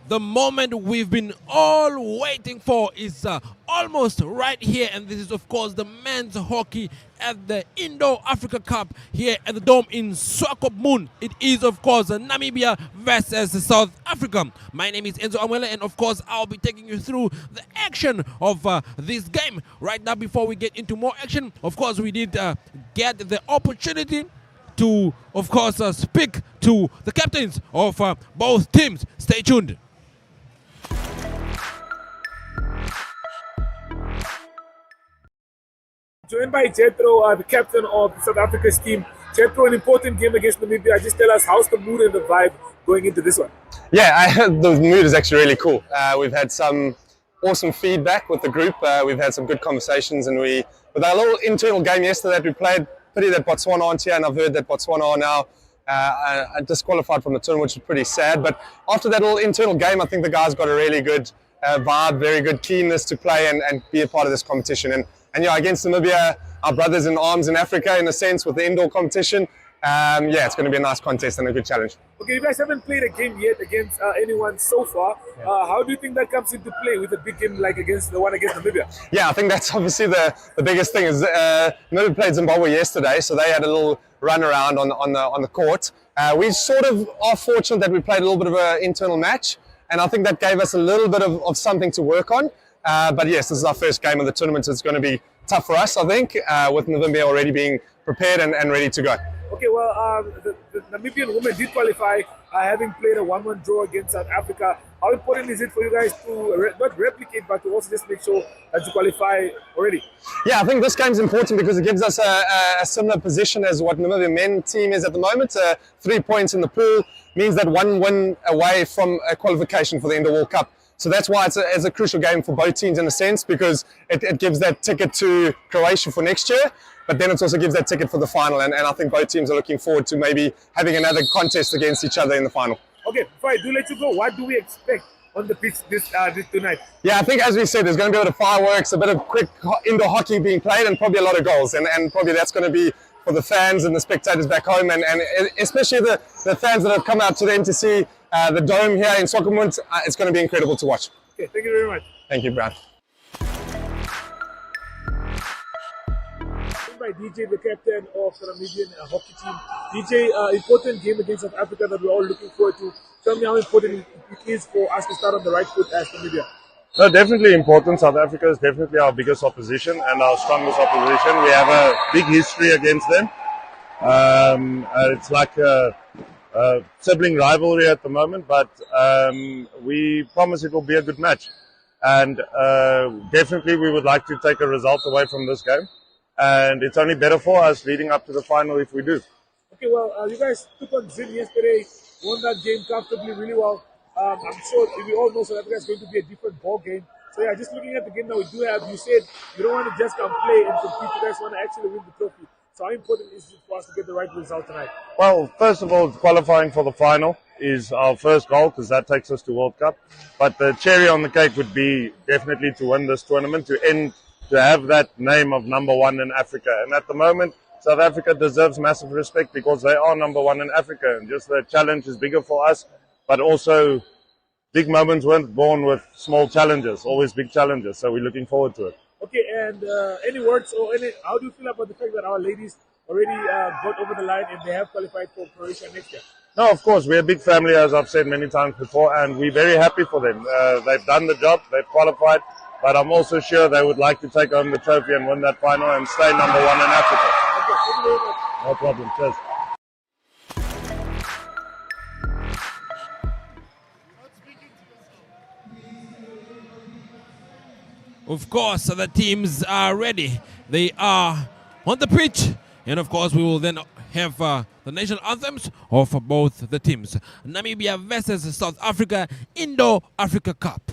The moment we've been all waiting for is almost right here, and this is, of course, the men's hockey at the Indo-Africa Cup here at the Dome in Swakopmund. It is, of course, Namibia versus South Africa. My name is Enzo Amwele, and of course, I'll be taking you through the action of this game. Right now, before we get into more action, of course, we did get the opportunity to, of course, speak to the captains of both teams. Stay tuned. Joined by Jethro, the captain of South Africa's team. Jethro, an important game against Namibia. Just tell us, how's the mood and the vibe going into this one? Yeah, the mood is actually really cool. We've had some awesome feedback with the group. We've had some good conversations, and with our little internal game yesterday that we played, pity that Botswana aren't here, and I've heard that Botswana are now disqualified from the tournament, which is pretty sad. But after that little internal game, I think the guys got a really good vibe, very good keenness to play and be a part of this competition. And yeah, against Namibia, our brothers in arms in Africa, in a sense, with the indoor competition, yeah, it's going to be a nice contest and a good challenge. Okay, you guys haven't played a game yet against anyone so far. How do you think that comes into play with a big game like against the one against Namibia? Yeah, I think that's obviously the biggest thing. Is Namibia played Zimbabwe yesterday, so they had a little run around on the court. We sort of are fortunate that we played a little bit of an internal match, and I think that gave us a little bit of something to work on. But yes, this is our first game of the tournament, so it's going to be tough for us, I think, with Namibia already being prepared and ready to go. Okay, well, the Namibian women did qualify, having played a 1-1 draw against South Africa. How important is it for you guys to not replicate, but to also just make sure that you qualify already? Yeah, I think this game's important because it gives us a similar position as what Namibia men team is at the moment. 3 points in the pool means that one win away from a qualification for the Indo World Cup. So that's why it's a crucial game for both teams in a sense, because it gives that ticket to Croatia for next year, but then it also gives that ticket for the final. And I think both teams are looking forward to maybe having another contest against each other in the final. Okay, before I do let you go, what do we expect on the pitch this tonight? Yeah, I think as we said, there's going to be a bit of fireworks, a bit of quick indoor hockey being played, and probably a lot of goals. And probably that's going to be for the fans and the spectators back home, and especially the fans that have come out to the MTC the Dome here in Swakopmund. It's going to be incredible to watch. Okay, thank you very much. Thank you, Brad. By DJ, the captain of the Namibian hockey team. DJ, important game against South Africa that we're all looking forward to. Tell me how important it is for us to start on the right foot as Namibia. No, definitely important. South Africa is definitely our biggest opposition and our strongest opposition. We have a big history against them. It's like a sibling rivalry at the moment, but we promise it will be a good match. And definitely we would like to take a result away from this game. And it's only better for us leading up to the final if we do. Okay, well, you guys took on Zim yesterday, won that game comfortably, really well. I'm sure we all know South Africa is going to be a different ball game. So yeah, just looking at the game that we do have, you said you don't want to just come play and compete. You guys want to actually win the trophy. So how important is it for us to get the right result tonight? Well, first of all, qualifying for the final is our first goal because that takes us to World Cup. But the cherry on the cake would be definitely to win this tournament, to have that name of #1 in Africa. And at the moment, South Africa deserves massive respect because they are #1 in Africa. And just the challenge is bigger for us, but also big moments weren't born with small challenges, always big challenges. So we're looking forward to it. Okay, and any words or how do you feel about the fact that our ladies already got over the line and they have qualified for Croatia next year? No, of course, we're a big family, as I've said many times before, and we're very happy for them. They've done the job, they've qualified, but I'm also sure they would like to take home the trophy and win that final and stay #1 in Africa. Okay, thank you very much. No problem, cheers. Of course, the teams are ready. They are on the pitch. And of course, we will then have the national anthems of both the teams. Namibia versus South Africa, Indo-Africa Cup.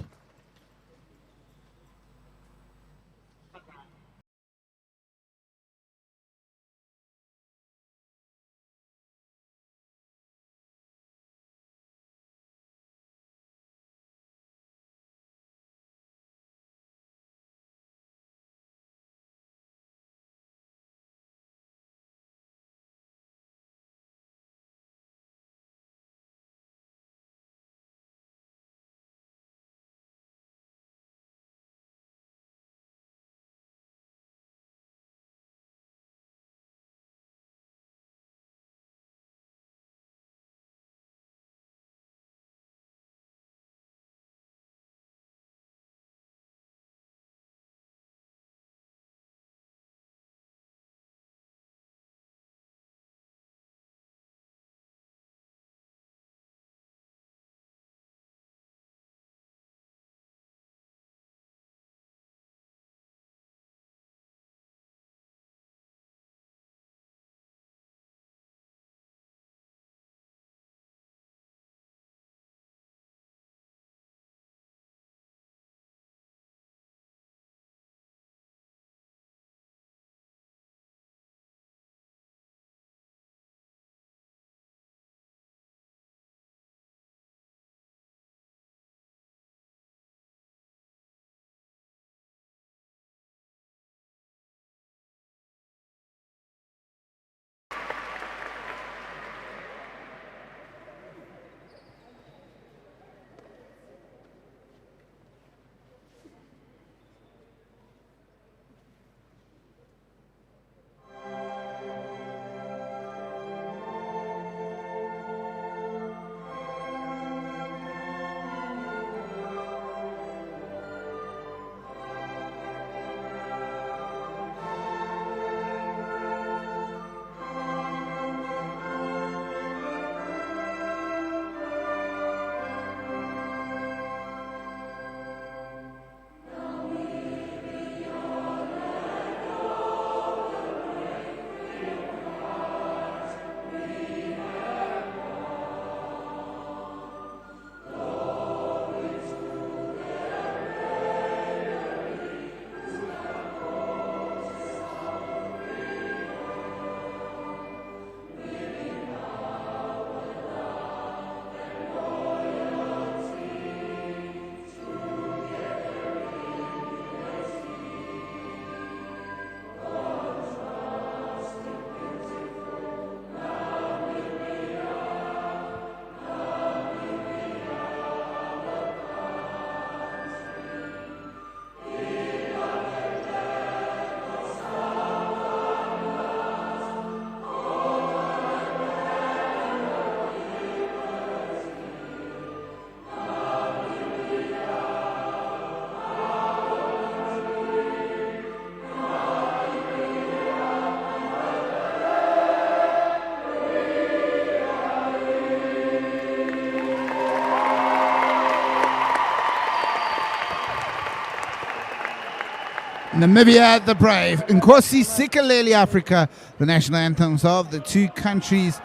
Namibia the Brave, Nkosi Sikeleli Africa, the national anthems of the two countries.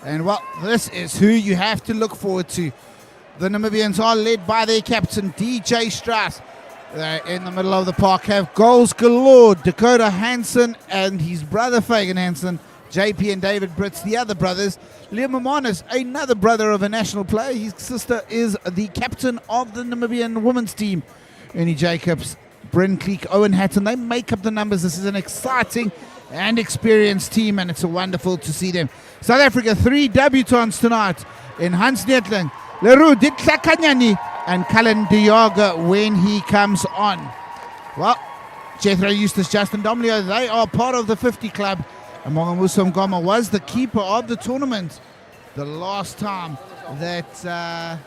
And well, this is who you have to look forward to. The Namibians are led by their captain, DJ Strauss. They're in the middle of the park, have goals galore. Dakota Hansen and his brother Fagan Hansen, JP and David Brits, the other brothers. Liam Hermanus, another brother of a national player. His sister is the captain of the Namibian women's team. Ernie Jacobs, Bryn Cleek, Owen Hatton, they make up the numbers. This is an exciting and experienced team, and it's wonderful to see them. South Africa, 3 debutants tonight in Hans Netling, Leroux Ditlakanyani, and Cullen Diaga when he comes on. Well, Jethro Eustace, Justin Domleo, they are part of the 50 club. And Mongamusa Mgoma was the keeper of the tournament the last time that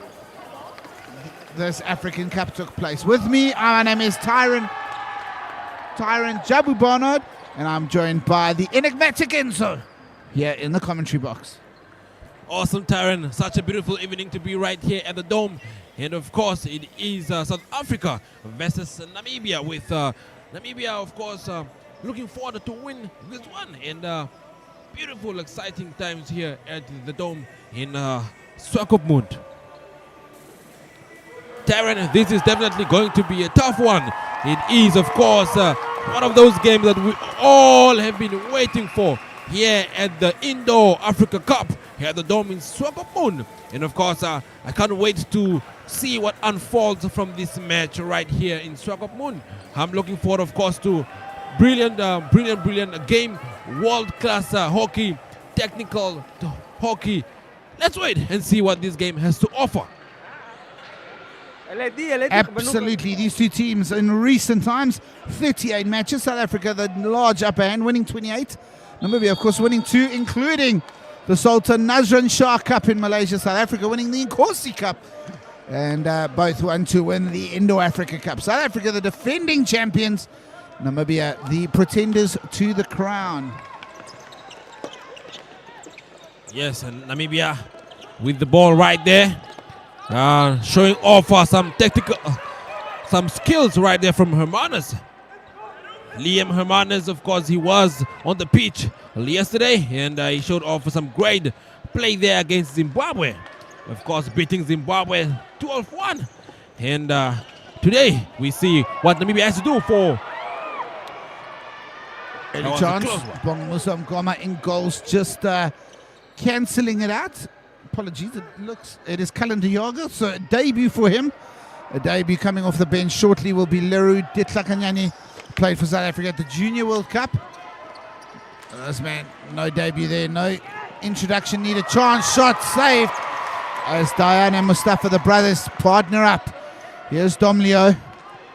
this African Cup took place. With me, my name is Tyron Jabu Barnard, and I'm joined by the enigmatic Enzo here in the commentary box. Awesome, Tyron. Such a beautiful evening to be right here at the Dome. And of course, it is South Africa versus Namibia, with Namibia, of course, looking forward to win this one. And beautiful, exciting times here at the Dome in Swakopmund. Tyron, this is definitely going to be a tough one. It is, of course, one of those games that we all have been waiting for here at the Indo-Africa Cup here at the Dome in Swakopmund. And of course, I can't wait to see what unfolds from this match right here in Swakopmund. I'm looking forward, of course, to brilliant game, world-class hockey, technical hockey. Let's wait and see what this game has to offer. Absolutely, these two teams in recent times, 38 matches. South Africa, the large upper hand, winning 28. Namibia, of course, winning 2, including the Sultan Nazran Shah Cup in Malaysia. South Africa winning the Nkosi Cup, and both won to win the Indo-Africa Cup. South Africa, the defending champions. Namibia, the pretenders to the crown. Yes, and Namibia with the ball right there. Showing off some tactical, some skills right there from Hermanus. Liam Hermanus, of course, he was on the pitch yesterday, and he showed off some great play there against Zimbabwe. Of course, beating Zimbabwe 12-1. And today, we see what Namibia has to do for any chance. Bongmusa Mgoma in goals, just cancelling it out. Apologies, it is Cullen Diaga, so a debut for him. A debut coming off the bench shortly will be Leroux Ditlakanyani, played for South Africa at the Junior World Cup. This man, no debut there, no introduction needed. Chance shot saved as Diana and Mustafa, the brothers, partner up. Here's Domleo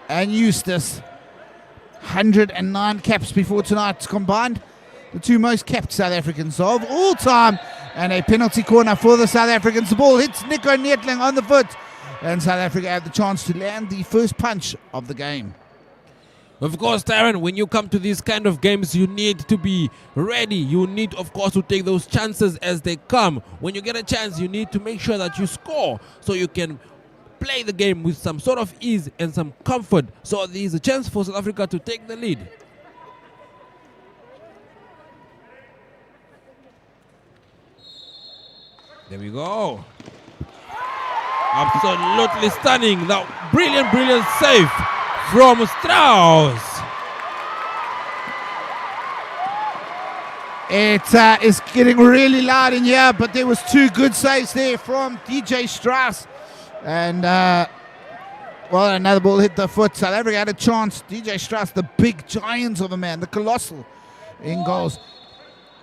and Eustace. 109 caps before tonight's combined. The two most capped South Africans of all time. And a penalty corner for the South Africans. The ball hits Nico Netling on the foot. And South Africa have the chance to land the first punch of the game. Of course, Tyron, when you come to these kind of games, you need to be ready. You need, of course, to take those chances as they come. When you get a chance, you need to make sure that you score so you can play the game with some sort of ease and some comfort. So there is a chance for South Africa to take the lead. There we go. Absolutely stunning. That brilliant save from Strauss. It is getting really loud in here, but there was 2 good saves there from DJ Strauss. And, well, another ball hit the foot. South Africa had a chance. DJ Strauss, the big giant of a man, the colossal in goals.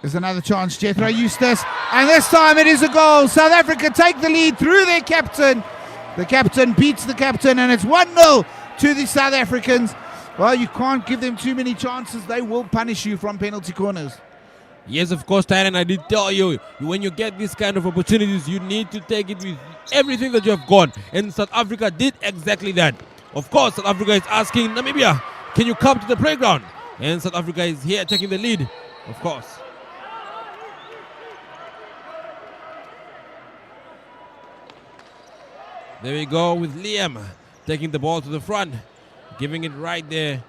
There's another chance, Jethro Eustace, and this time it is a goal. South Africa take the lead through their captain. The captain beats the captain, and it's 1-0 to the South Africans. Well, you can't give them too many chances. They will punish you from penalty corners. Yes, of course, Tyron, I did tell you, when you get these kind of opportunities, you need to take it with everything that you have got. And South Africa did exactly that. Of course, South Africa is asking Namibia, can you come to the playground? And South Africa is here taking the lead, of course. There we go with Liam taking the ball to the front, giving it right there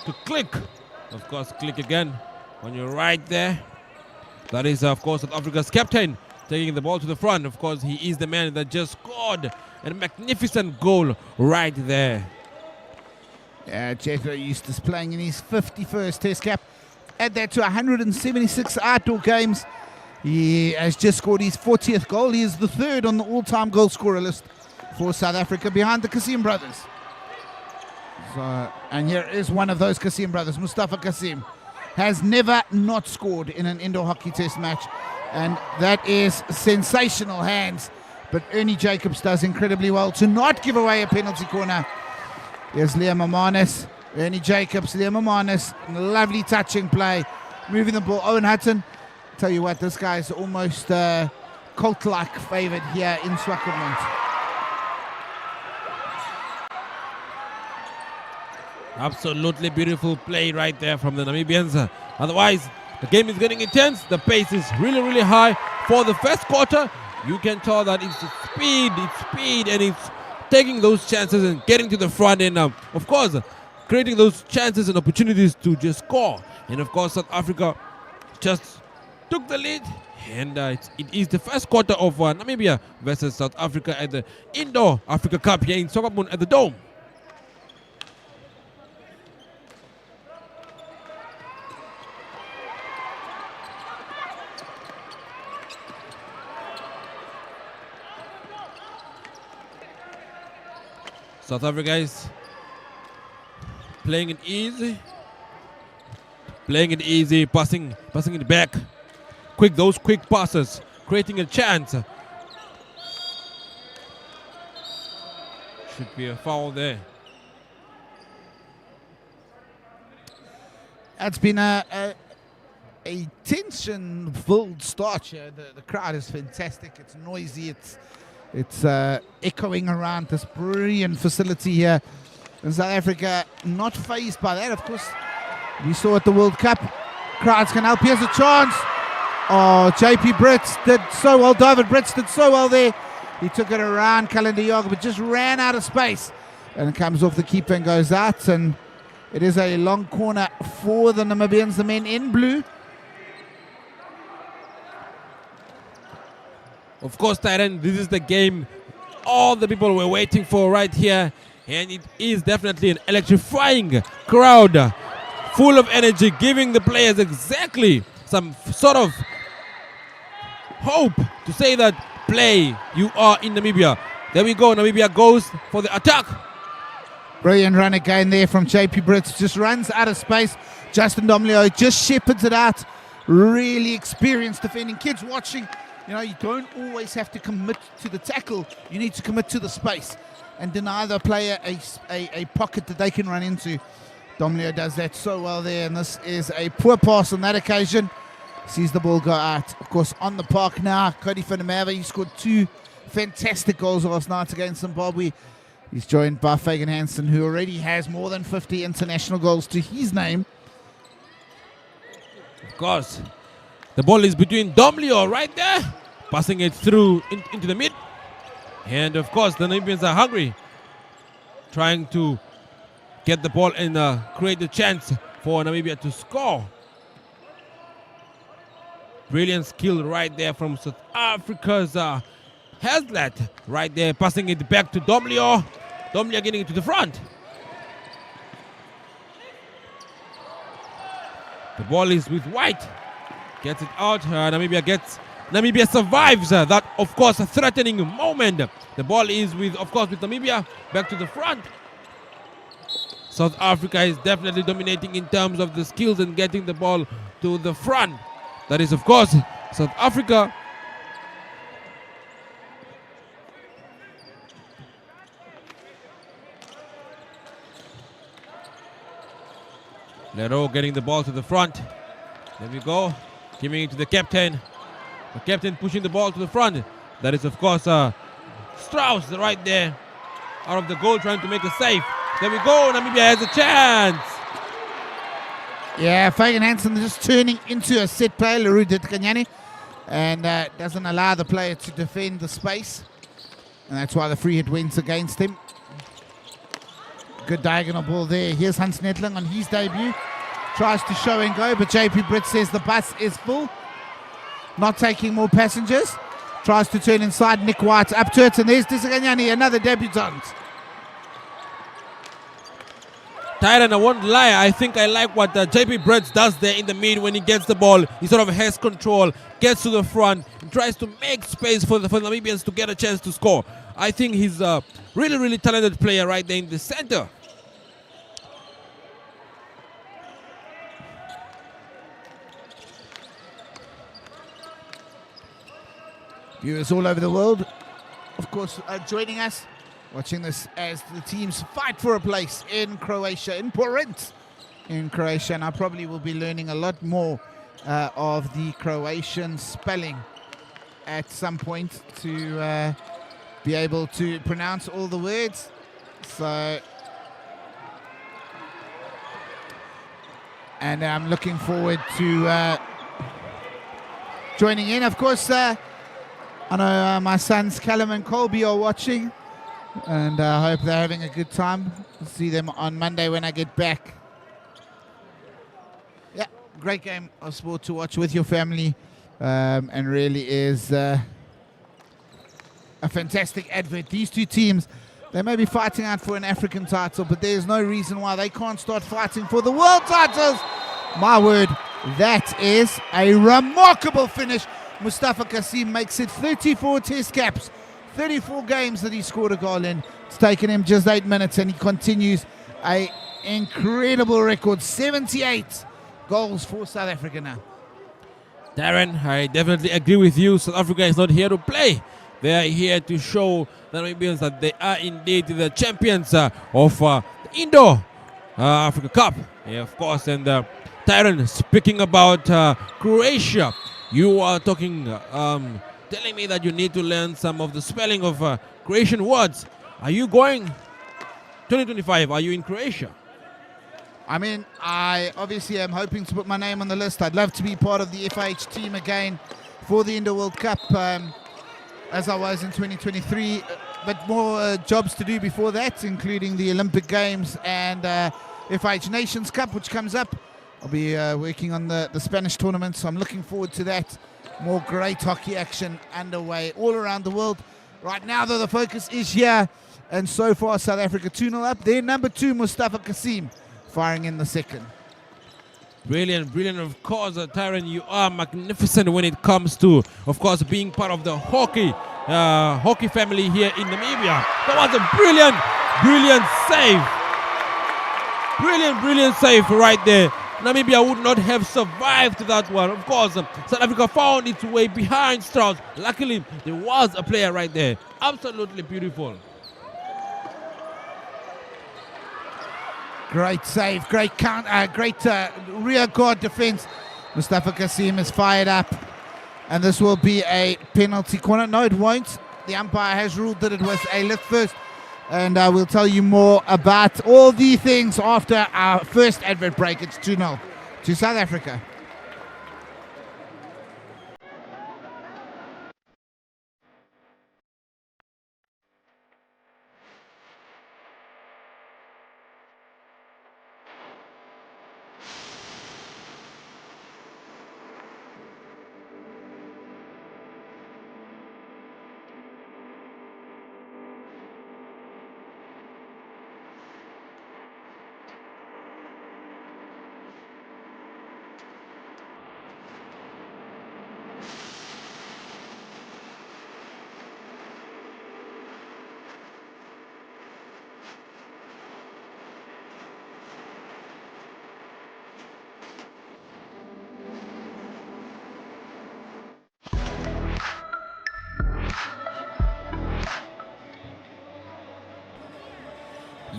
to click. Of course, click again when you're right there. That is, of course, South Africa's captain taking the ball to the front. Of course, he is the man that just scored a magnificent goal right there. Jethro Eustace playing in his 51st Test cap. Add that to 176 outdoor games. He has just scored his 40th goal. He is the third on the all-time goal scorer list for South Africa, behind the Kasim brothers. And here is one of those Kasim brothers, Mustafa Kasim. Has never not scored in an indoor hockey test match. And that is sensational hands. But Ernie Jacobs does incredibly well to not give away a penalty corner. There's Liam Amanis. Ernie Jacobs, Liam Amanis. Lovely touching play. Moving the ball. Owen Hutton. Tell you what, this guy is almost cult-like favourite here in Swakopmund. Absolutely beautiful play right there from the Namibians. Otherwise, the game is getting intense. The pace is really, really high. For the first quarter, you can tell that it's speed, and it's taking those chances and getting to the front end. Of course, creating those chances and opportunities to just score. And of course, South Africa just took the lead. And it is the first quarter of Namibia versus South Africa at the Indoor Africa Cup here in Swakopmund at the Dome. South Africa is playing it easy, passing it back. Those quick passes, creating a chance. Should be a foul there. It's been a tension-filled start here. The crowd is fantastic. It's noisy. It's echoing around this brilliant facility here. And South Africa not fazed by that. Of course, we saw at the World Cup, crowds can help. Here's a chance. Oh, JP Brits did so well. David Brits did so well there. He took it around Calendar Yoga, but just ran out of space. And it comes off the keeper and goes out. And it is a long corner for the Namibians, the men in blue. Of course, Tyron, this is the game all the people were waiting for right here. And it is definitely an electrifying crowd, full of energy, giving the players exactly some sort of hope to say that, play, you are in Namibia. There we go, Namibia goes for the attack. Brilliant run again there from JP Brits. Just runs out of space. Justin Domleo just shepherds it out. Really experienced defending. Kids watching, you know, you don't always have to commit to the tackle. You need to commit to the space and deny the player a pocket that they can run into. Domleo does that so well there, and this is a poor pass on that occasion. Sees the ball go out. Of course, on the park now, Cody Finamava, he scored 2 fantastic goals last night against Zimbabwe. He's joined by Fagan Hansen, who already has more than 50 international goals to his name. Of course, the ball is between Domleo right there, passing it through into the mid. And of course, the Namibians are hungry, trying to get the ball and create the chance for Namibia to score. Brilliant skill right there from South Africa's Hazlat right there, passing it back to Domleo. Domleo getting it to the front. The ball is with White. Gets it out. Namibia survives that, of course, threatening moment. The ball is with Namibia back to the front. South Africa is definitely dominating in terms of the skills and getting the ball to the front. That is, of course, South Africa. Leroux getting the ball to the front. There we go. Giving it to the captain. The captain pushing the ball to the front. That is, of course, Strauss right there. Out of the goal, trying to make a save. There we go. Namibia has a chance. Yeah, Fagan Hansen just turning into a set play, Leroux Ditkanyani, and doesn't allow the player to defend the space. And that's why the free hit wins against him. Good diagonal ball there. Here's Hans Netling on his debut. Tries to show and go, but JP Britt says the bus is full. Not taking more passengers. Tries to turn inside. Nick White up to it, and there's Disaganyani, another debutant. Tyron, I won't lie, I think I like what JP Brett does there in the mid when he gets the ball. He sort of has control, gets to the front, and tries to make space for the Namibians to get a chance to score. I think he's a really, really talented player right there in the center. Viewers all over the world, of course, joining us, watching this as the teams fight for a place in Croatia, in Porint, in Croatia. And I probably will be learning a lot more of the Croatian spelling at some point to be able to pronounce all the words. So, and I'm looking forward to joining in. Of course, I know my sons Callum and Colby are watching, and I hope they're having a good time. I'll see them on Monday when I get back. Yeah, great game of sport to watch with your family, and really is a fantastic advert. These two teams, they may be fighting out for an African title, but there's no reason why they can't start fighting for the world titles. My word, that is a remarkable finish. Mustafa Kasim makes it 34 test caps, 34 games that he scored a goal in. It's taken him just 8 minutes, and he continues an incredible record, 78 goals for South Africa now. Darren, I definitely agree with you. South Africa is not here to play. They are here to show the Namibians that they are indeed the champions of the Indo-Africa Cup. Yeah, of course, and Tyron, speaking about Croatia, you are talking, telling me that you need to learn some of the spelling of Croatian words. Are you going 2025? Are you in Croatia? I mean, I obviously am hoping to put my name on the list. I'd love to be part of the FIH team again for the Indo World Cup, as I was in 2023. But more jobs to do before that, including the Olympic Games and FIH Nations Cup, which comes up. I'll be working on the Spanish tournament, so I'm looking forward to that. More great hockey action underway all around the world. Right now, though, the focus is here, and so far South Africa 2-0 up. Their number 2, Mustafa Kasim, firing in the second. Brilliant, brilliant. Of course, Tyron, you are magnificent when it comes to, of course, being part of the hockey family here in Namibia. That was a brilliant save. Brilliant save right there. Namibia would not have survived that one. Of course, South Africa found its way behind Strauss. Luckily, there was a player right there. Absolutely beautiful. Great save, great rear guard defense. Mustafa Kasim is fired up, and this will be a penalty corner. No, it won't. The umpire has ruled that it was a lift first, and I will tell you more about all the things after our first advert break. It's 2-0 to South Africa.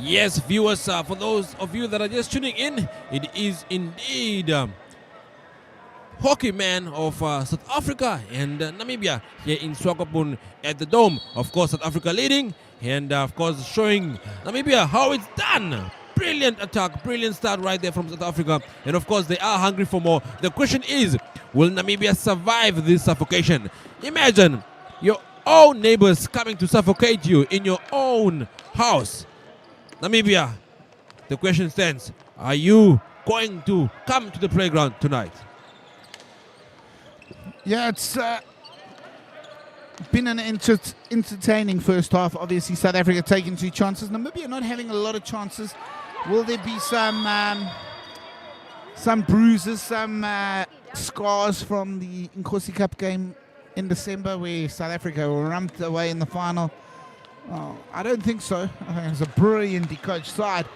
Yes, viewers, for those of you that are just tuning in, it is indeed hockey man of South Africa and Namibia here in Swakopmund at the Dome. Of course, South Africa leading, and of course showing Namibia how it's done. Brilliant attack, brilliant start right there from South Africa, and of course they are hungry for more. The question is, will Namibia survive this suffocation? Imagine your own neighbors coming to suffocate you in your own house. Namibia, the question stands, are you going to come to the playground tonight? Yeah, it's been an entertaining first half. Obviously, South Africa taking 2 chances. Namibia not having a lot of chances. Will there be some bruises, some scars from the Nkosi Cup game in December where South Africa were rumped away in the final? Oh, I don't think so. I think it's a brilliantly coached side.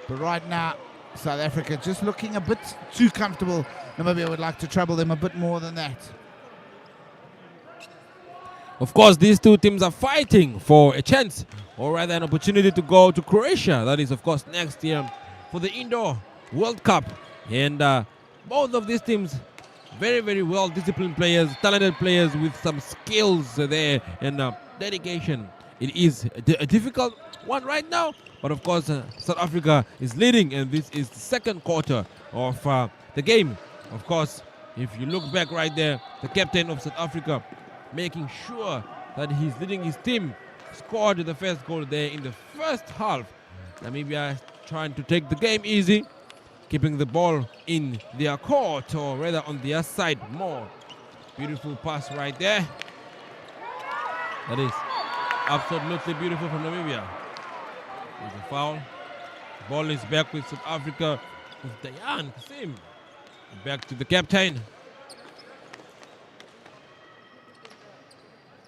But right now, South Africa just looking a bit too comfortable. Namibia would like to trouble them a bit more than that. Of course, these two teams are fighting for a chance, or rather an opportunity to go to Croatia. That is, of course, next year for the Indoor World Cup. And both of these teams, very, very well-disciplined players, talented players with some skills there and dedication. It is a difficult one right now, but of course, South Africa is leading, and this is the second quarter of the game. Of course, if you look back right there, the captain of South Africa making sure that he's leading his team, scored the first goal there in the first half. Namibia trying to take the game easy, keeping the ball in their court, or rather on their side more. Beautiful pass right there. That is absolutely beautiful from Namibia. There's a foul. Ball is back with South Africa, with Dayan Kasim. Back to the captain.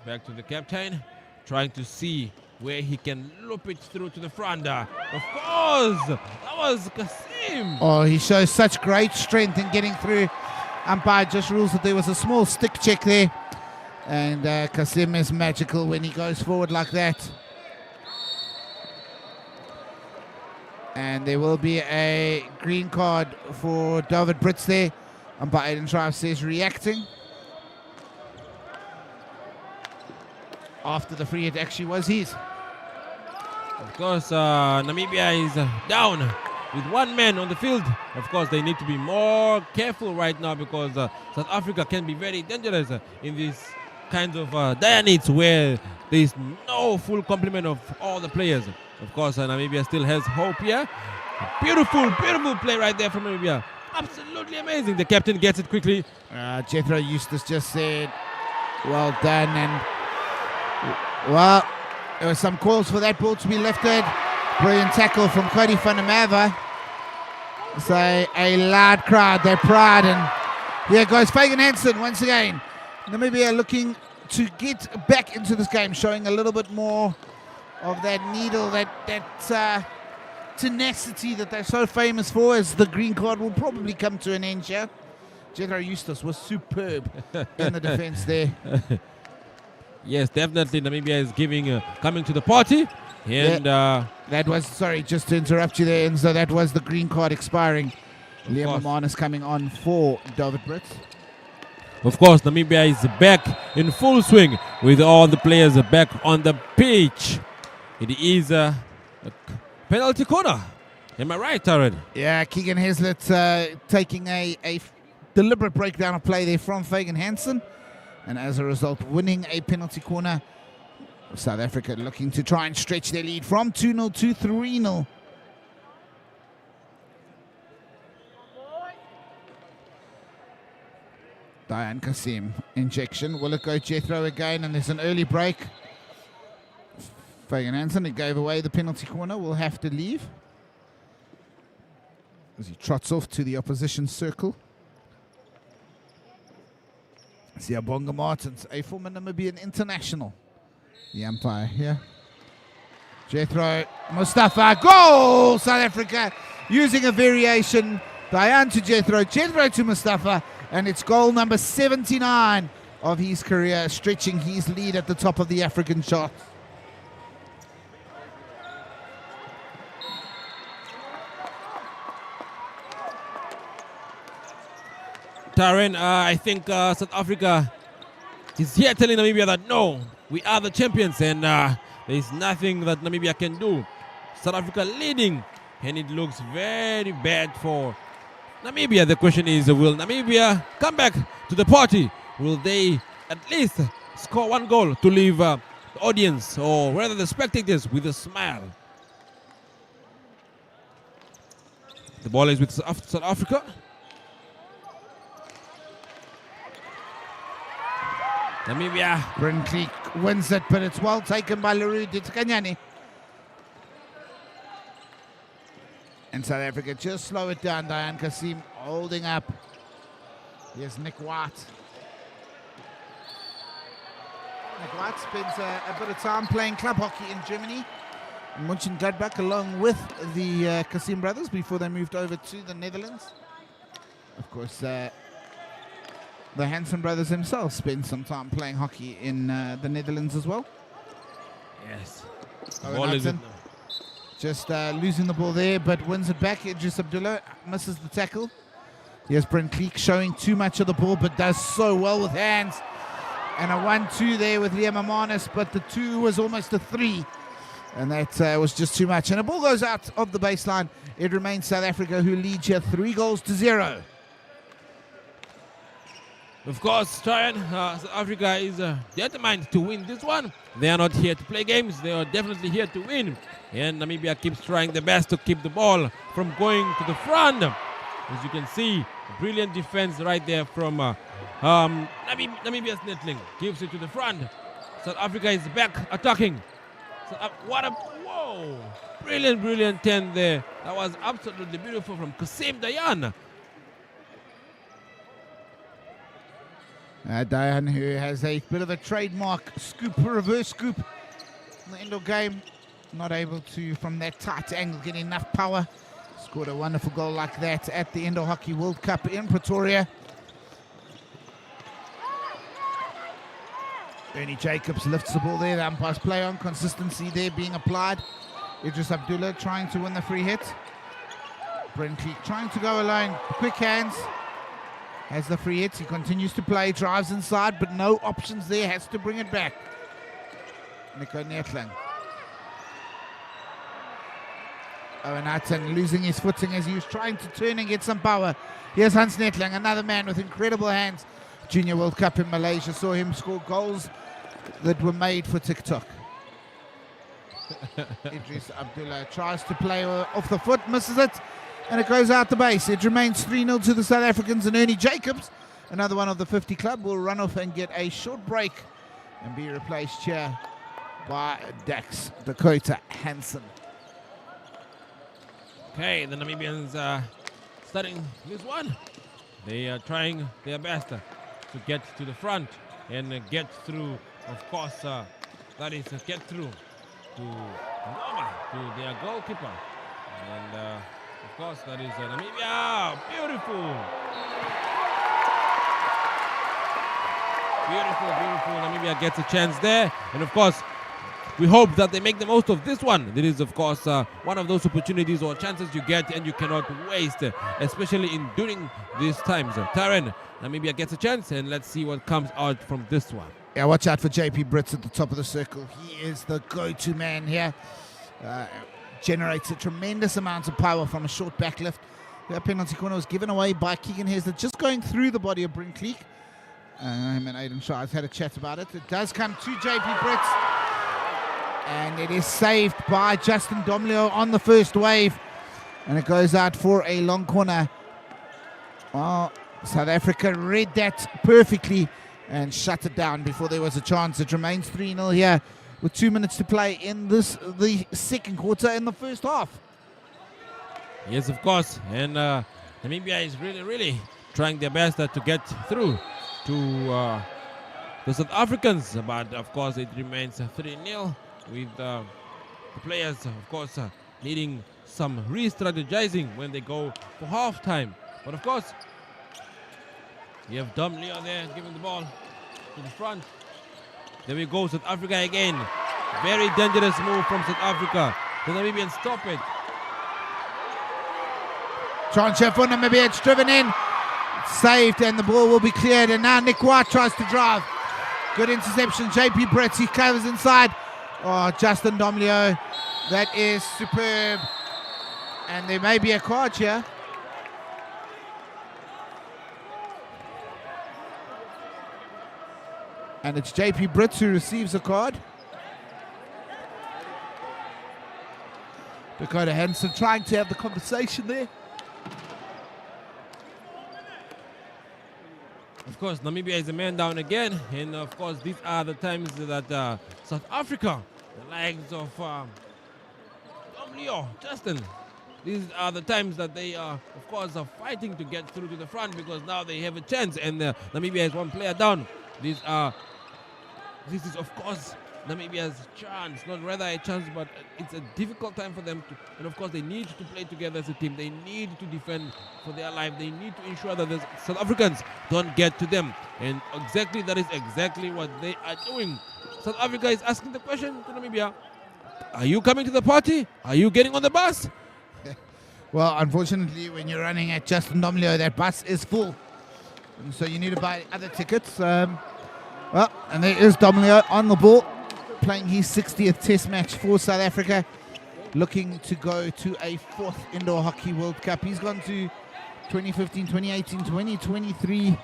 Back to the captain, trying to see where he can loop it through to the front. Of course, that was Kasim. Oh, he shows such great strength in getting through. Umpire just rules that there was a small stick check there. And Kasim is magical when he goes forward like that. And there will be a green card for David Brits there. Umpire Aiden Shrive says reacting. After the free hit actually was his. Of course, Namibia is down with 1 man on the field. Of course, they need to be more careful right now because South Africa can be very dangerous in these kinds of dynamics where there is no full complement of all the players. Of course, Namibia still has hope here. Beautiful, beautiful play right there from Namibia. Absolutely amazing. The captain gets it quickly. Jethro Eustace just said, well done. And well, there were some calls for that ball to be lifted. Brilliant tackle from Cody van der Merwe. It's a loud crowd, they're proud. And here goes Fagan Hansen once again. Namibia looking to get back into this game, showing a little bit more of that needle, that tenacity that they're so famous for, as the green card will probably come to an end here. Jethro Eustace was superb in the defense there. Yes, definitely Namibia is coming to the party. And that was, sorry, just to interrupt you there, and so that was the green card expiring. Liam Maman is coming on for David Brits. Of course, Namibia is back in full swing with all the players back on the pitch. It is a penalty corner. Am I right, Taryn? Yeah, Keegan Heslett taking a deliberate breakdown of play there from Fagan Hansen. And as a result, winning a penalty corner. South Africa looking to try and stretch their lead from 2-0 to 3-0. Dayan Kasim, injection. Will it go Jethro again? And there's an early break. Fagan Hansen, it gave away the penalty corner, will have to leave as he trots off to the opposition circle. Siyabonga Martins, a former Namibian international. The umpire here. Jethro Mustafa, goal! South Africa using a variation. Dayan to Jethro, Jethro to Mustafa, and it's goal number 79 of his career, stretching his lead at the top of the African chart. Taryn, I think South Africa is here telling Namibia that no, we are the champions and there is nothing that Namibia can do. South Africa leading, and it looks very bad for Namibia. The question is, will Namibia come back to the party? Will they at least score 1 goal to leave the audience, or rather the spectators, with a smile? ball is with South Africa. Namibia. Brinkley wins it, but it's well taken by Leroux Ditkanyani. And South Africa just slow it down. Diane Kasim holding up. Here's Nick White. Nick White spends a bit of time playing club hockey in Germany, in Mönchengladbach, along with the Kasim brothers before they moved over to the Netherlands. Of course, the Hansen brothers themselves spent some time playing hockey in the Netherlands as well. Yes. Ball is just losing the ball there, but wins it back. Idris Abdullah misses the tackle. Here's Brent Cleek showing too much of the ball, but does so well with hands. And a 1-2 there with Liam Amanis, but the 2 was almost a 3. And that was just too much. And the ball goes out of the baseline. It remains South Africa who lead here 3-0. Of course, Tryon, South Africa is determined to win this one. They are not here to play games. They are definitely here to win. And Namibia keeps trying their best to keep the ball from going to the front. As you can see, brilliant defense right there from Namibia's netling. Gives it to the front. South Africa is back attacking. What a, whoa! Brilliant 10 there. That was absolutely beautiful from Kasim Dayan. Dayan, who has a bit of a trademark scoop, reverse scoop in the indoor game. Not able to, from that tight angle, get enough power. Scored a wonderful goal like that at the Indoor Hockey World Cup in Pretoria. Ernie Jacobs lifts the ball there. The umpires play on. Consistency there being applied. Idris Abdullah trying to win the free hit. Brent Cleek trying to go alone. Quick hands. Has the free hit. He continues to play. Drives inside, but no options there. Has to bring it back. Nico Netling. Owen Hudson losing his footing as he was trying to turn and get some power. Here's Hans Netling, another man with incredible hands. Junior World Cup in Malaysia saw him score goals that were made for TikTok. Idris Abdullah tries to play off the foot, misses it, and it goes out the base. It remains 3-0 to the South Africans, and Ernie Jacobs, another one of the 50 club, will run off and get a short break and be replaced here by Dax Dakota Hansen. Okay, the Namibians are starting this one. They are trying their best to get to the front and get through, of course, that is get through to Noma, to their goalkeeper. And of course, that is Namibia. Beautiful. Beautiful. Namibia gets a chance there. And of course, we hope that they make the most of this one. This is, of course, one of those opportunities or chances you get and you cannot waste, especially during these times. Taran, Namibia gets a chance, and let's see what comes out from this one. Yeah, watch out for JP Brits at the top of the circle. He is the go-to man here. Generates a tremendous amount of power from a short back lift. The penalty corner was given away by Keegan Hesler, just going through the body of Brent Cleek. Him and Aidan Shires had a chat about it. It does come to JP Brits. And it is saved by Justin Domleo on the first wave. And it goes out for a long corner. Well, South Africa read that perfectly and shut it down before there was a chance. It remains 3-0 here with 2 minutes to play in the second quarter in the first half. Yes, of course. And Namibia is really trying their best to get through to the South Africans. But, of course, it remains 3-0. With the players, of course, needing some re-strategizing when they go for halftime. But of course, you have Dom Leo there giving the ball to the front. There we go, South Africa again. Very dangerous move from South Africa. The Namibians stop it. Chance for Namibia, it's driven in. It's saved, and the ball will be cleared. And now Nick White tries to drive. Good interception. JP Brits, he covers inside. Oh, Justin Domleo, that is superb. And there may be a card here. And it's JP Brits who receives a card. Dakota Hansen trying to have the conversation there. Of course, Namibia is a man down again, and of course, these are the times that South Africa, the likes of Leo, Justin, these are the times that they are, of course, are fighting to get through to the front because now they have a chance, and Namibia has one player down. This is, of course, Namibia's chance, not rather a chance, but it's a difficult time for them to, and of course they need to play together as a team. They need to defend for their life. They need to ensure that the South Africans don't get to them, and that is exactly what they are doing. South Africa is asking the question to Namibia, are you coming to the party? Are you getting on the bus? Well, unfortunately, when you're running at Justin Domleo, that bus is full. And so you need to buy other tickets. And there is Domleo on the ball, playing his 60th Test match for South Africa, looking to go to a 4th Indoor Hockey World Cup. He's gone to 2015, 2018, 2023.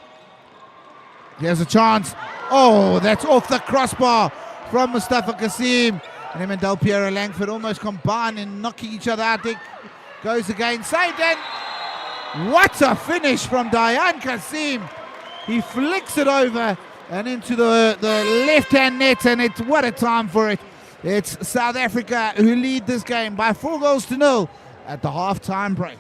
Here's a chance. Oh, that's off the crossbar from Mustafa Kasim. And him and Del Piero Langford almost combine in knocking each other out. There goes again, saved, and what a finish from Dayan Kasim. He flicks it over and into the left-hand net, and what a time for it. It's South Africa who lead this game by 4-0 at the half-time break.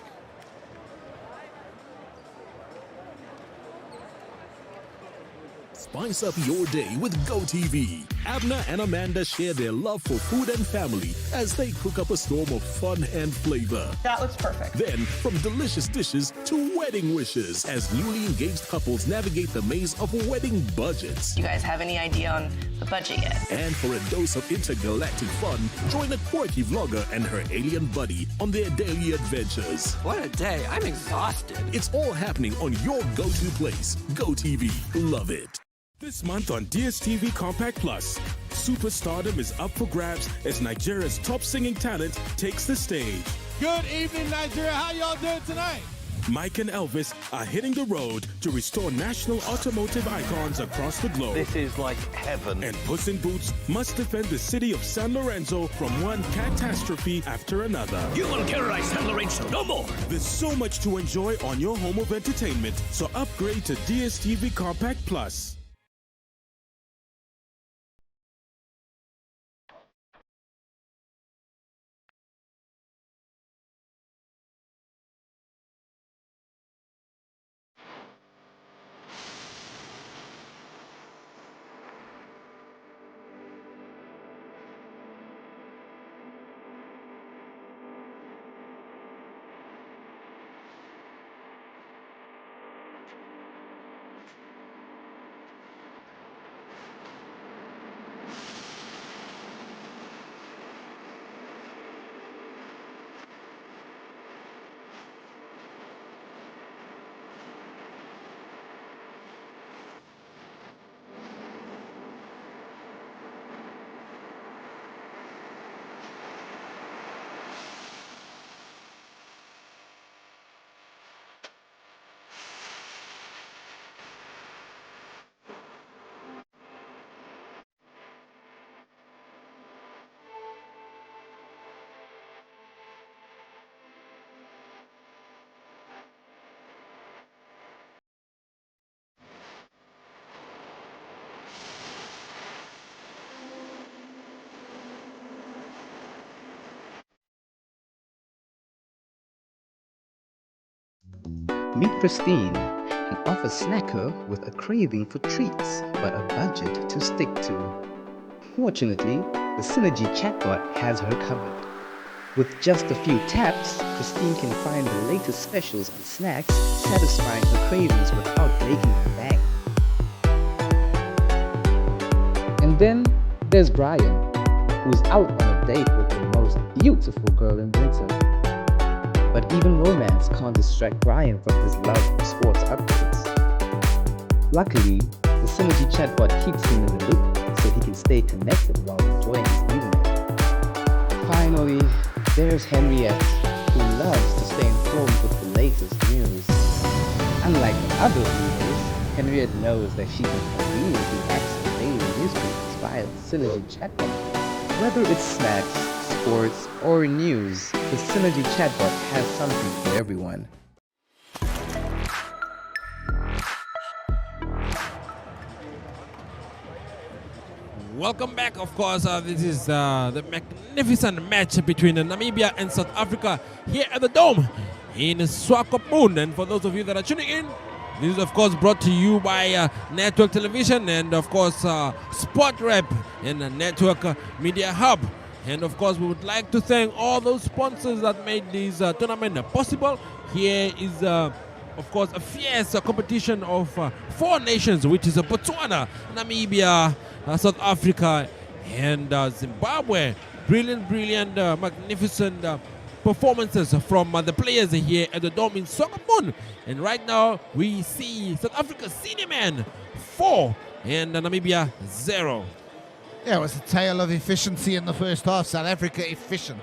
Spice up your day with GoTV. Abner and Amanda share their love for food and family as they cook up a storm of fun and flavor. That looks perfect. Then, from delicious dishes to wedding wishes as newly engaged couples navigate the maze of wedding budgets. You guys have any idea on the budget yet? And for a dose of intergalactic fun, join a quirky vlogger and her alien buddy on their daily adventures. What a day. I'm exhausted. It's all happening on your go-to place. GoTV. Love it. This month on DSTV Compact Plus, superstardom is up for grabs as Nigeria's top singing talent takes the stage. Good evening, Nigeria. How y'all doing tonight? Mike and Elvis are hitting the road to restore national automotive icons across the globe. This is like heaven. And Puss in Boots must defend the city of San Lorenzo from one catastrophe after another. You will terrorize San Lorenzo no more. There's so much to enjoy on your home of entertainment, so upgrade to DSTV Compact Plus. Meet Christine, an office snacker with a craving for treats, but a budget to stick to. Fortunately, the Synergy chatbot has her covered. With just a few taps, Christine can find the latest specials and snacks, satisfying her cravings without breaking the bank. And then there's Brian, who's out on a date with the most beautiful girl in Winter. But even romance can't distract Brian from his love for sports updates. Luckily, the Synergy chatbot keeps him in the loop so he can stay connected while enjoying his evening. Finally, there's Henriette, who loves to stay informed with the latest news. Unlike other readers, Henriette knows that she can conveniently access daily newspapers via the Synergy chatbot. Whether it's snacks, sports, or news, the Synergy chatbot has something for everyone. Welcome back, of course. This is the magnificent match between Namibia and South Africa here at the Dome in Swakopmund. And for those of you that are tuning in, this is, of course, brought to you by Network Television and, of course, Sport Rep and Network Media Hub. And, of course, we would like to thank all those sponsors that made this tournament possible. Here is, of course, a fierce competition of 4 nations, which is Botswana, Namibia, South Africa, and Zimbabwe. Brilliant, magnificent performances from the players here at the Dome in Swakopmund. And right now, we see South Africa's senior man 4 and Namibia 0. Yeah, it was a tale of efficiency in the first half. South Africa efficient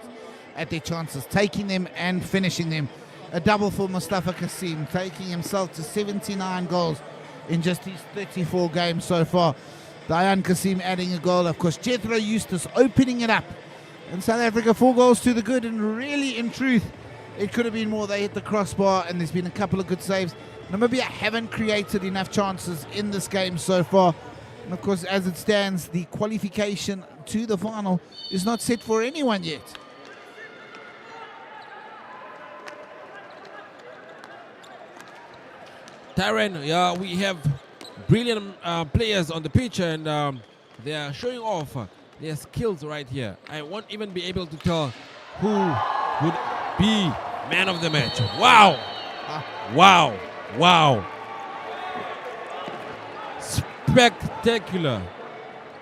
at their chances, taking them and finishing them. A double for Mustafa Kasim, taking himself to 79 goals in just his 34 games so far. Diane Kasim adding a goal. Of course, Jethro Eustace opening it up. And South Africa 4 goals to the good. And really, in truth, it could have been more. They hit the crossbar and there's been a couple of good saves. Namibia haven't created enough chances in this game so far. And of course, as it stands, the qualification to the final is not set for anyone yet. Tyron, yeah, we have brilliant players on the pitch, and they are showing off their skills right here. I won't even be able to tell who would be man of the match. Wow! Wow! Spectacular.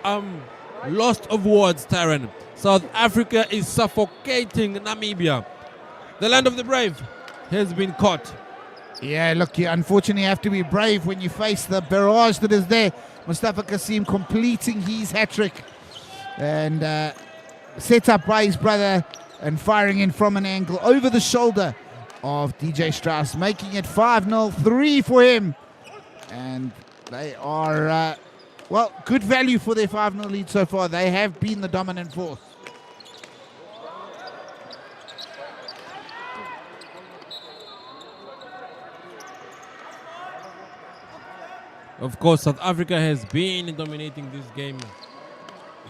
I'm lost of words, Tyron. South Africa is suffocating Namibia. The land of the brave has been caught. Yeah, look, you unfortunately have to be brave when you face the barrage that is there. Mustafa Kasim completing his hat-trick and set up by his brother and firing in from an angle over the shoulder of DJ Strauss, making it 5-0, 3 for him. And they are, well, good value for their 5-0 lead so far. They have been the dominant force. Of course, South Africa has been dominating this game,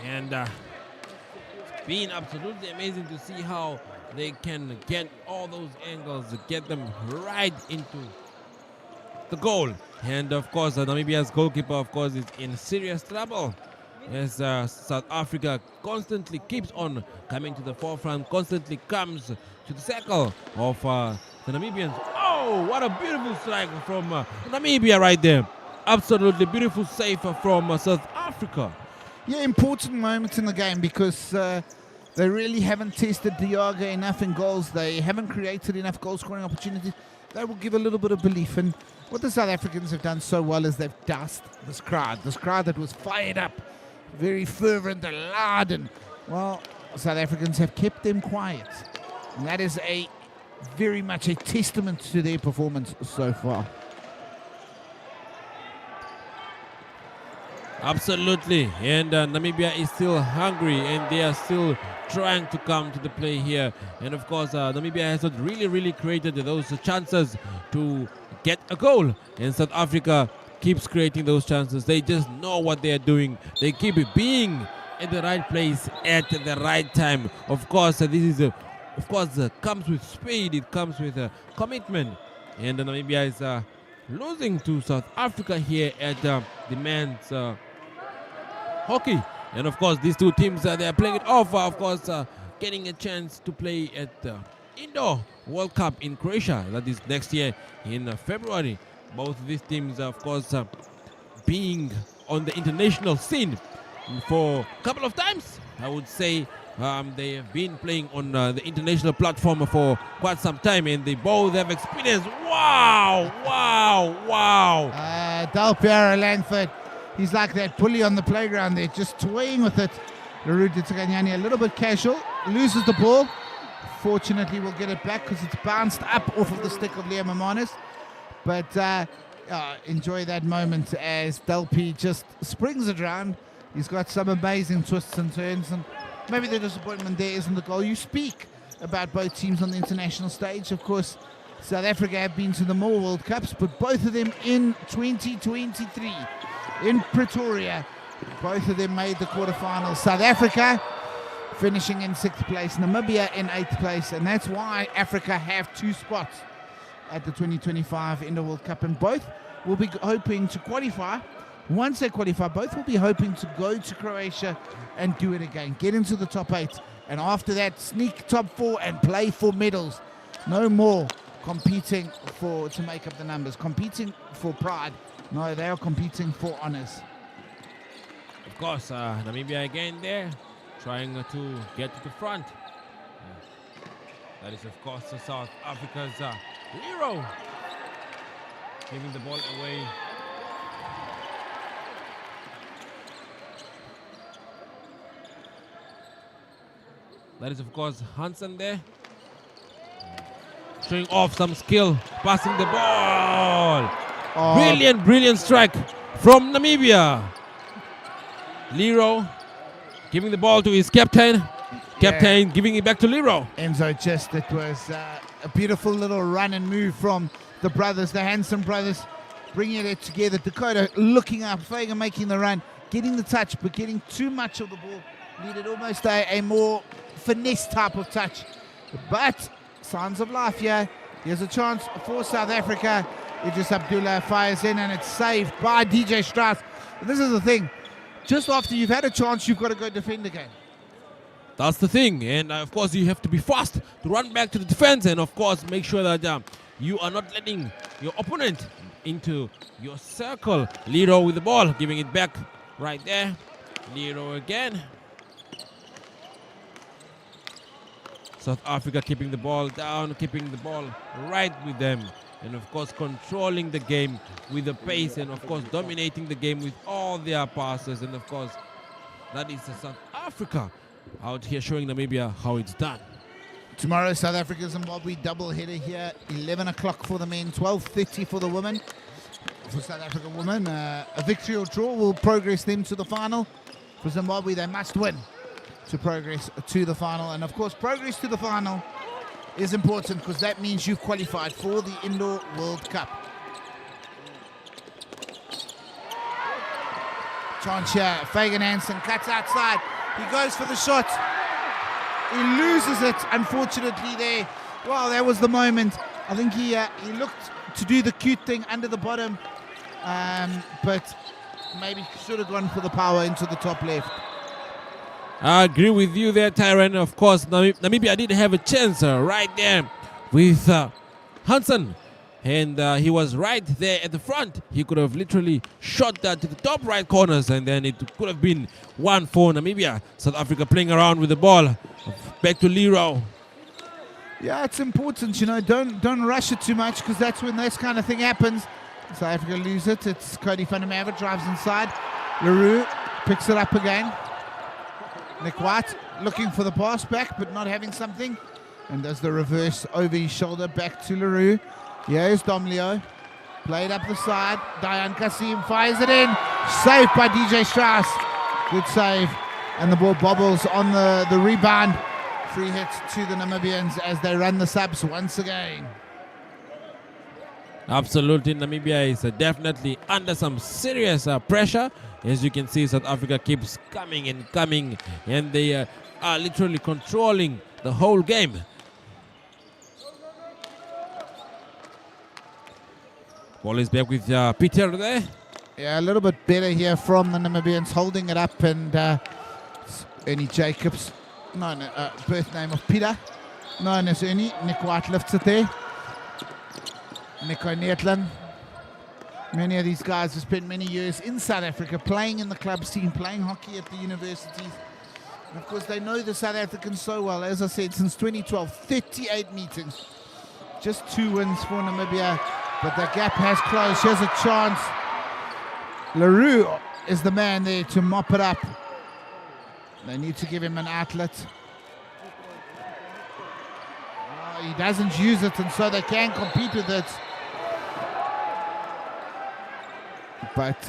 and it's been absolutely amazing to see how they can get all those angles, get them right into the goal. And of course, Namibia's goalkeeper, of course, is in serious trouble as South Africa constantly keeps on coming to the forefront, constantly comes to the circle of the Namibians. Oh, what a beautiful strike from Namibia right there. Absolutely beautiful save from South Africa. Yeah, important moments in the game because they really haven't tested Diaga enough in goals. They haven't created enough goal-scoring opportunities. That will give a little bit of belief. And what the South Africans have done so well is they've doused this crowd that was fired up, very fervent and loud. And, well, South Africans have kept them quiet. And that is very much a testament to their performance so far. Absolutely, and Namibia is still hungry and they are still trying to come to the play here. And of course, Namibia has not really created those chances to get a goal. And South Africa keeps creating those chances. They just know what they are doing. They keep being at the right place at the right time. Of course, this is, comes with speed. It comes with commitment. And Namibia is losing to South Africa here at the men's hockey. And of course, these two teams, they are playing it off, of course, getting a chance to play at the Indoor World Cup in Croatia. That is next year in February. Both these teams, of course, being on the international scene for a couple of times. I would say they have been playing on the international platform for quite some time, and they both have experience. Wow! Dalpiero Langford, he's like that pulley on the playground there, just toying with it. Laruti Tsakanyani a little bit casual, loses the ball. Fortunately, we'll get it back because it's bounced up off of the stick of Liam Amanis. But enjoy that moment as Dalpi just springs it around. He's got some amazing twists and turns, and maybe the disappointment there isn't the goal. You speak about both teams on the international stage. Of course, South Africa have been to the more World Cups, but both of them in 2023 in Pretoria. Both of them made the quarterfinals. South Africa finishing in 6th place, Namibia in 8th place, and that's why Africa have 2 spots at the 2025 Indo World Cup, and both will be hoping to qualify. Once they qualify, both will be hoping to go to Croatia and do it again, get into the top 8, and after that sneak top 4 and play for medals. No more competing to make up the numbers, competing for pride. No, they are competing for honors. Of course, Namibia again there, trying to get to the front. That is, of course, South Africa's Lero giving the ball away. That is, of course, Hansen there, showing off some skill, passing the ball. Brilliant strike from Namibia. Lero giving the ball to his captain. Captain giving it back to Lero. Enzo, it was a beautiful little run and move from the brothers, the Hansen brothers, bringing it together. Dakota looking up, Fagan making the run, getting the touch, but getting too much of the ball. Needed almost a more finesse type of touch. But signs of life here. Here's a chance for South Africa. Idris Abdullah fires in, and it's saved by DJ Strauss. And this is the thing. Just after you've had a chance, you've got to go defend again. That's the thing, and of course you have to be fast to run back to the defense, and of course make sure that you are not letting your opponent into your circle. Lero with the ball, giving it back right there. Lero again. South Africa keeping the ball down, keeping the ball right with them, and of course controlling the game with the pace, and of course dominating the game with all their passes, and of course that is South Africa out here showing Namibia how it's done. Tomorrow, South Africa Zimbabwe double header here, 11 o'clock for the men, 12:30 for the women. For South Africa women, a victory or draw will progress them to the final. For Zimbabwe, they must win to progress to the final, and of course progress to the final is important because that means you've qualified for the Indoor World Cup. Chance here, Fagan Hansen cuts outside, he goes for the shot, he loses it unfortunately there. Well, that was the moment. I think he looked to do the cute thing under the bottom, but maybe should have gone for the power into the top left. I agree with you there, Tyron. Of course, Namibia did have a chance right there with Hansen. And he was right there at the front. He could have literally shot that to the top right corners, and then it could have been 1 for Namibia. South Africa playing around with the ball. Back to Lero. Yeah, it's important, you know, don't rush it too much because that's when this kind of thing happens. South Africa lose it. It's Cody van der Merwe drives inside. Leroux picks it up again. Nick White looking for the pass back, but not having something, and does the reverse over his shoulder back to Leroux. Here's Domleo, played up the side. Dayan Kasim fires it in, saved by DJ Strauss. Good save, and the ball bobbles on the rebound. Free hit to the Namibians as they run the subs once again. Absolutely, Namibia is definitely under some serious pressure. As you can see, South Africa keeps coming and coming, and they are literally controlling the whole game. Ball is back with Peter there. Yeah, a little bit better here from the Namibians, holding it up, and Ernie Jacobs, birth name of Peter, known as Ernie. Nick White lifts it there. Nico Neetland. Many of these guys have spent many years in South Africa playing in the club scene, playing hockey at the universities. And of course, they know the South Africans so well. As I said, since 2012, 38 meetings. Just 2 wins for Namibia, but the gap has closed. Here's a chance. Leroux is the man there to mop it up. They need to give him an outlet. Oh, he doesn't use it, and so they can compete with it. But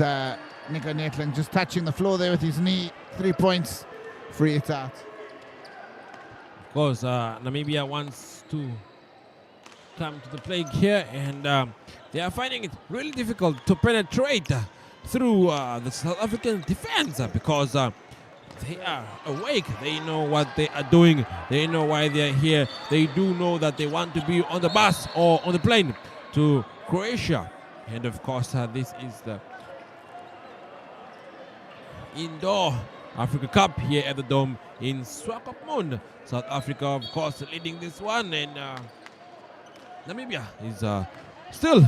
Nico Neetland just touching the floor there with his knee. 3 points, free it out. Of course, Namibia wants to come to the play here, and they are finding it really difficult to penetrate through the South African defense because they are awake. They know what they are doing. They know why they are here. They do know that they want to be on the bus or on the plane to Croatia. And of course, this is the Indoor Africa Cup here at the Dome in Swakopmund. South Africa, of course, leading this one, and Namibia is still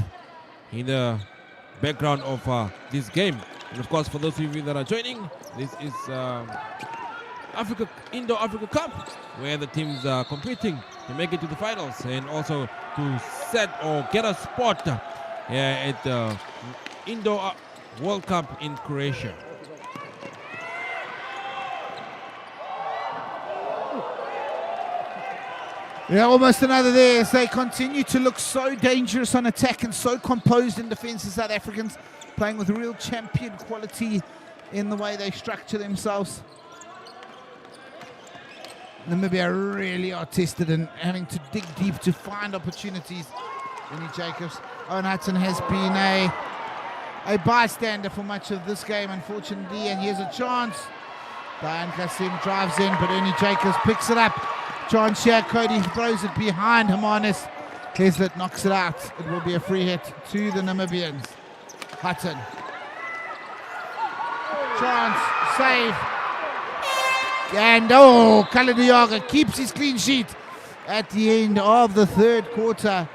in the background of this game. And of course, for those of you that are joining, this is Indoor Africa Cup, where the teams are competing to make it to the finals and also to set or get a spot at the Indoor World Cup in Croatia. Yeah, almost another there as they continue to look so dangerous on attack and so composed in defense. The South Africans playing with real champion quality in the way they structure themselves. Namibia really are tested and having to dig deep to find opportunities. Vinnie Jacobs. Owen Hudson has been a bystander for much of this game, unfortunately, and here's a chance. Diane Kasim drives in, but Ernie Jacobs picks it up. Chance here, Cody throws it behind Hermanus. Keslet knocks it out. It will be a free hit to the Namibians. Hutton. Chance, save. And Kaladiaga keeps his clean sheet at the end of the third quarter.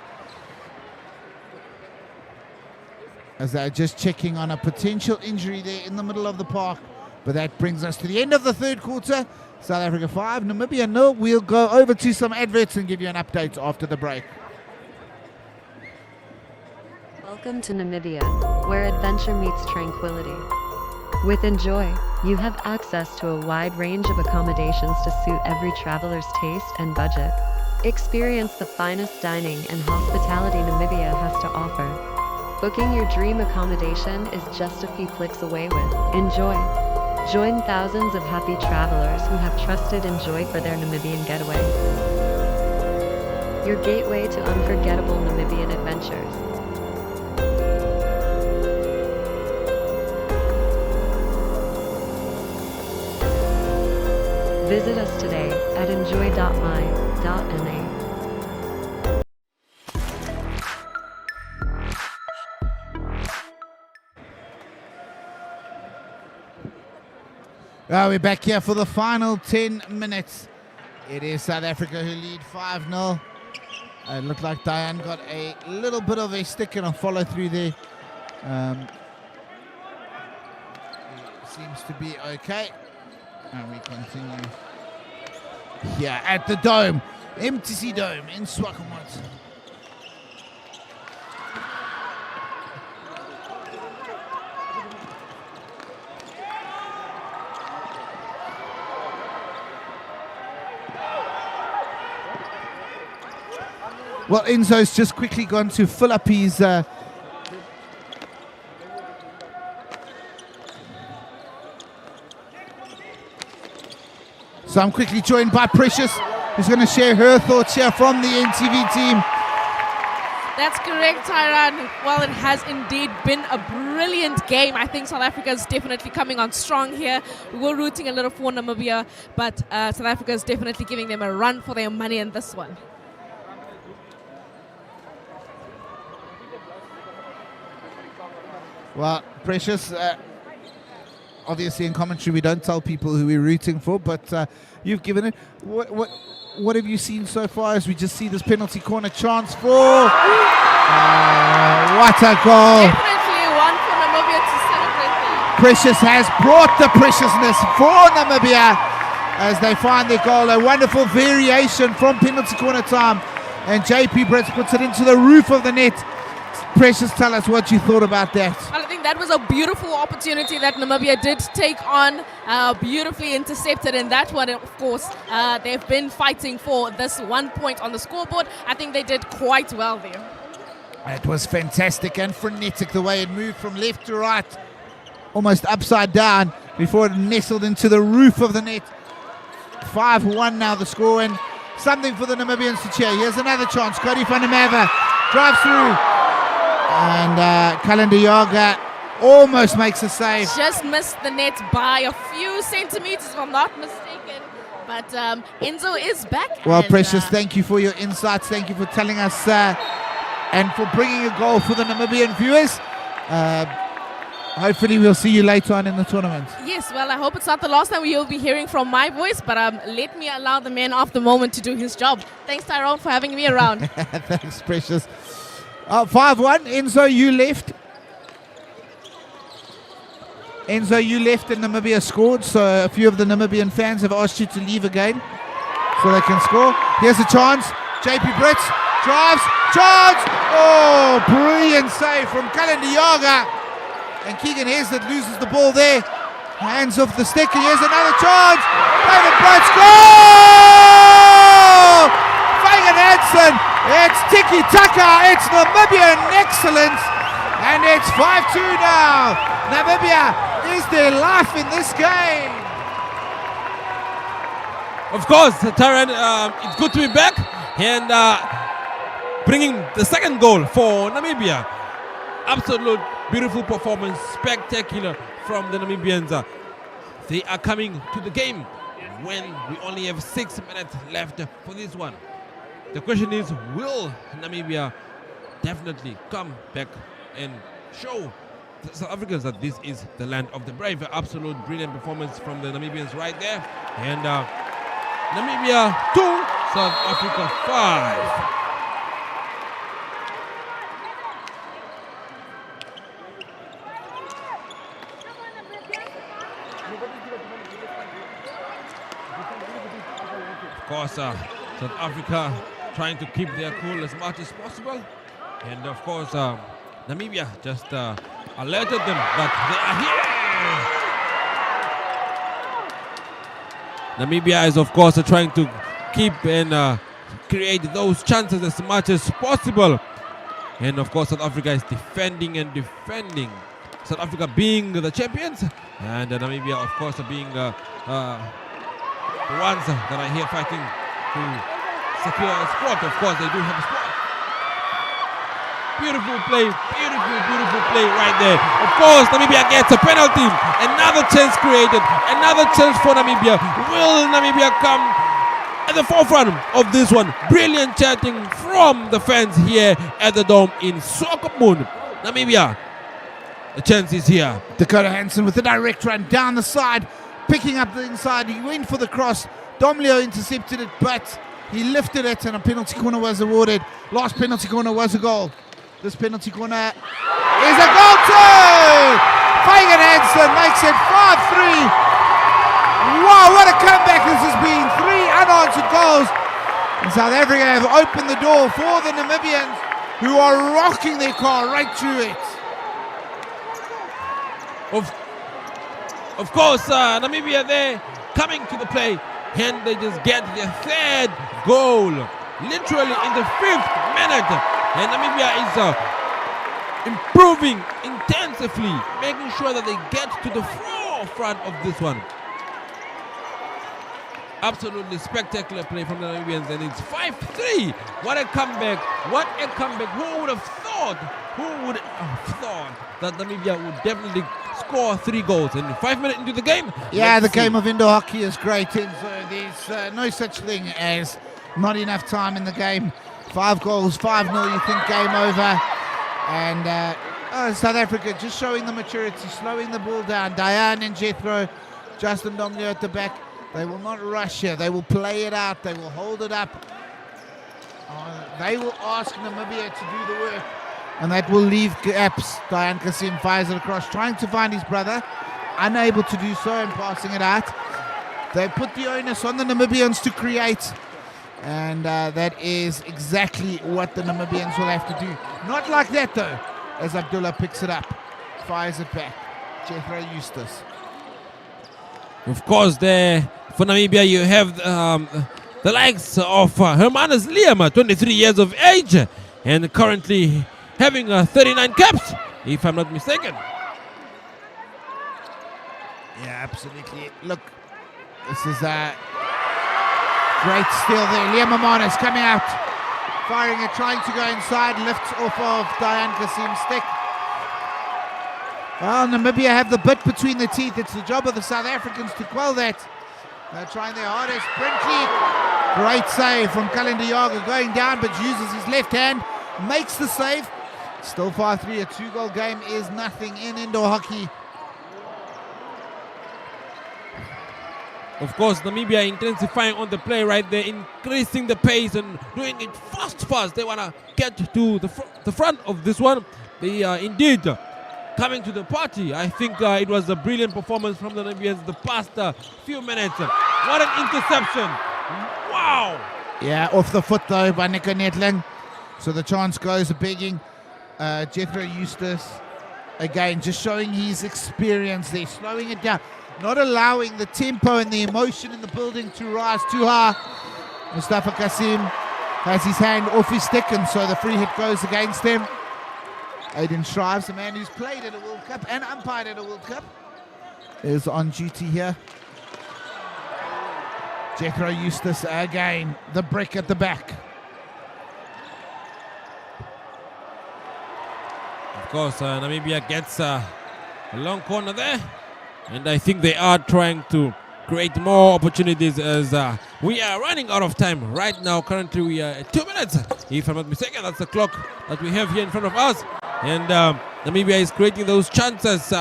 As they're just checking on a potential injury there in the middle of the park. But that brings us to the end of the third quarter. South Africa 5, Namibia 0. We'll go over to some adverts and give you an update after the break. Welcome to Namibia, where adventure meets tranquility. With Enjoy, you have access to a wide range of accommodations to suit every traveler's taste and budget. Experience the finest dining and hospitality Namibia has to offer. Booking your dream accommodation is just a few clicks away with Enjoy. Join thousands of happy travelers who have trusted Enjoy for their Namibian getaway. Your gateway to unforgettable Namibian adventures. Visit us today at enjoy.my.na. We're back here for the final 10 minutes. It is South Africa who lead 5-0. It looked like Diane got a little bit of a stick and a follow through there. Seems to be okay. And we continue here at the Dome, MTC Dome in Swakopmund. Well, Enzo's just quickly gone to fill up his so I'm quickly joined by Precious, who's going to share her thoughts here from the NTV team. That's correct, Tyron. Well, it has indeed been a brilliant game. I think South Africa is definitely coming on strong here. We were rooting a little for Namibia, but South Africa is definitely giving them a run for their money in this one. Well, Precious, obviously in commentary we don't tell people who we're rooting for, but you've given it. What have you seen so far as we just see this penalty corner chance for? What a goal! Definitely one for Namibia to celebrate there. Precious has brought the preciousness for Namibia as they find their goal. A wonderful variation from penalty corner time, and JP Brits puts it into the roof of the net. Precious, tell us what you thought about that. Well, I think that was a beautiful opportunity that Namibia did take on, beautifully intercepted in that one. Of course, they've been fighting for this 1 point on the scoreboard. I think they did quite well there. It was fantastic and frenetic the way it moved from left to right, almost upside down before it nestled into the roof of the net. 5-1 now the score, and something for the Namibians to cheer. Here's another chance. Cody van der Merwe drives through. And Kalandiaga almost makes a save. Just missed the net by a few centimeters, if I'm not mistaken. But Enzo is back. Well, and, Precious, thank you for your insights. Thank you for telling us and for bringing a goal for the Namibian viewers. Hopefully we'll see you later on in the tournament. Yes, well, I hope it's not the last time you'll be hearing from my voice, but let me allow the man of the moment to do his job. Thanks, Tyrone, for having me around. Thanks, Precious. 5-1. Enzo, you left. Enzo, you left and Namibia scored, so a few of the Namibian fans have asked you to leave again so they can score. Here's a chance. JP Brits drives. Chance! Oh, brilliant save from Kalandiyaga. And Keegan Heslett loses the ball there. Hands off the stick, and here's another chance. David Brits, goal! Fagan Hansen, it's tiki-taka, it's Namibian excellence, and it's 5-2 now. Namibia is their life in this game. Of course, Taran, it's good to be back and bringing the second goal for Namibia. Absolute beautiful performance, spectacular from the Namibians. They are coming to the game when we only have 6 minutes left for this one. The question is, will Namibia definitely come back and show the South Africans that this is the land of the brave? Absolute brilliant performance from the Namibians right there. And Namibia 2, South Africa 5. Of course, South Africa trying to keep their cool as much as possible. And of course, Namibia just alerted them that they are here. Namibia is, of course, trying to keep and create those chances as much as possible. And of course, South Africa is defending and defending. South Africa being the champions, and Namibia, of course, being the ones that are here fighting to secure a spot. Of course, they do have a spot. Beautiful play, beautiful play right there. Of course, Namibia gets a penalty. Another chance created, another chance for Namibia. Will Namibia come at the forefront of this one? Brilliant chatting from the fans here at the Dome in Swakopmund. Namibia, the chance is here. Dakota Hansen with a direct run down the side, picking up the inside. He went for the cross. Domleo intercepted it, but he lifted it, and a penalty corner was awarded. Last penalty corner was a goal. This penalty corner is a goal too! Fagan Hansen makes it 5-3. Wow, what a comeback this has been. 3 unanswered goals. And South Africa have opened the door for the Namibians, who are rocking their car right through it. Of course, Namibia there coming to the play, and they just get their 3rd goal, literally in the 5th minute. And Namibia is improving intensively, making sure that they get to the forefront of this one. Absolutely spectacular play from the Namibians, and it's 5-3. What a comeback! What a comeback! Who would have thought? Who would have thought that Namibia would definitely score 3 goals in 5 minutes into the game? Yeah, the game of indoor hockey is great, and so there's no such thing as not enough time in the game. 5 goals, 5-0, you think game over. And South Africa just showing the maturity, slowing the ball down. Diane and Jethro, Justin Domleo at the back. They will not rush here. They will play it out. They will hold it up. They will ask Namibia to do the work. And that will leave gaps. Diane Kasim fires it across, trying to find his brother. Unable to do so and passing it out. They put the onus on the Namibians to create. And that is exactly what the Namibians will have to do. Not like that, though, as Abdullah picks it up. Fires it back. Jethro Eustace. Of course, there for Namibia, you have the likes of Hermanus Liam, 23 years of age, and currently having 39 caps, if I'm not mistaken. Yeah, absolutely. Look, this is a great steal there. Liam Hermanus coming out, firing it, trying to go inside, lifts off of Diane Kasim's stick. Well, Namibia have the bit between the teeth. It's the job of the South Africans to quell that. They're trying their hardest. Brinkley, great save from Kalenda Yaga, going down but uses his left hand, makes the save. Still 5-3, a 2-goal game is nothing in indoor hockey. Of course, Namibia intensifying on the play right there, increasing the pace and doing it fast. They want to get to the front of this one. They are indeed coming to the party. I think it was a brilliant performance from the Namibians the past few minutes. What an interception. Wow. Yeah, off the foot though by Nico Netling. So the chance goes begging. Jethro Eustace, again, just showing his experience there, slowing it down, not allowing the tempo and the emotion in the building to rise too high. Mustafa Kasim has his hand off his stick, and so the free hit goes against him. Aiden Shrives, a man who's played at a World Cup and umpired at a World Cup, is on duty here. Jethro Eustace again, the brick at the back. Of course, Namibia gets a long corner there, and I think they are trying to create more opportunities as we are running out of time right now. Currently, we are at 2 minutes, if I'm not mistaken. That's the clock that we have here in front of us, and Namibia is creating those chances.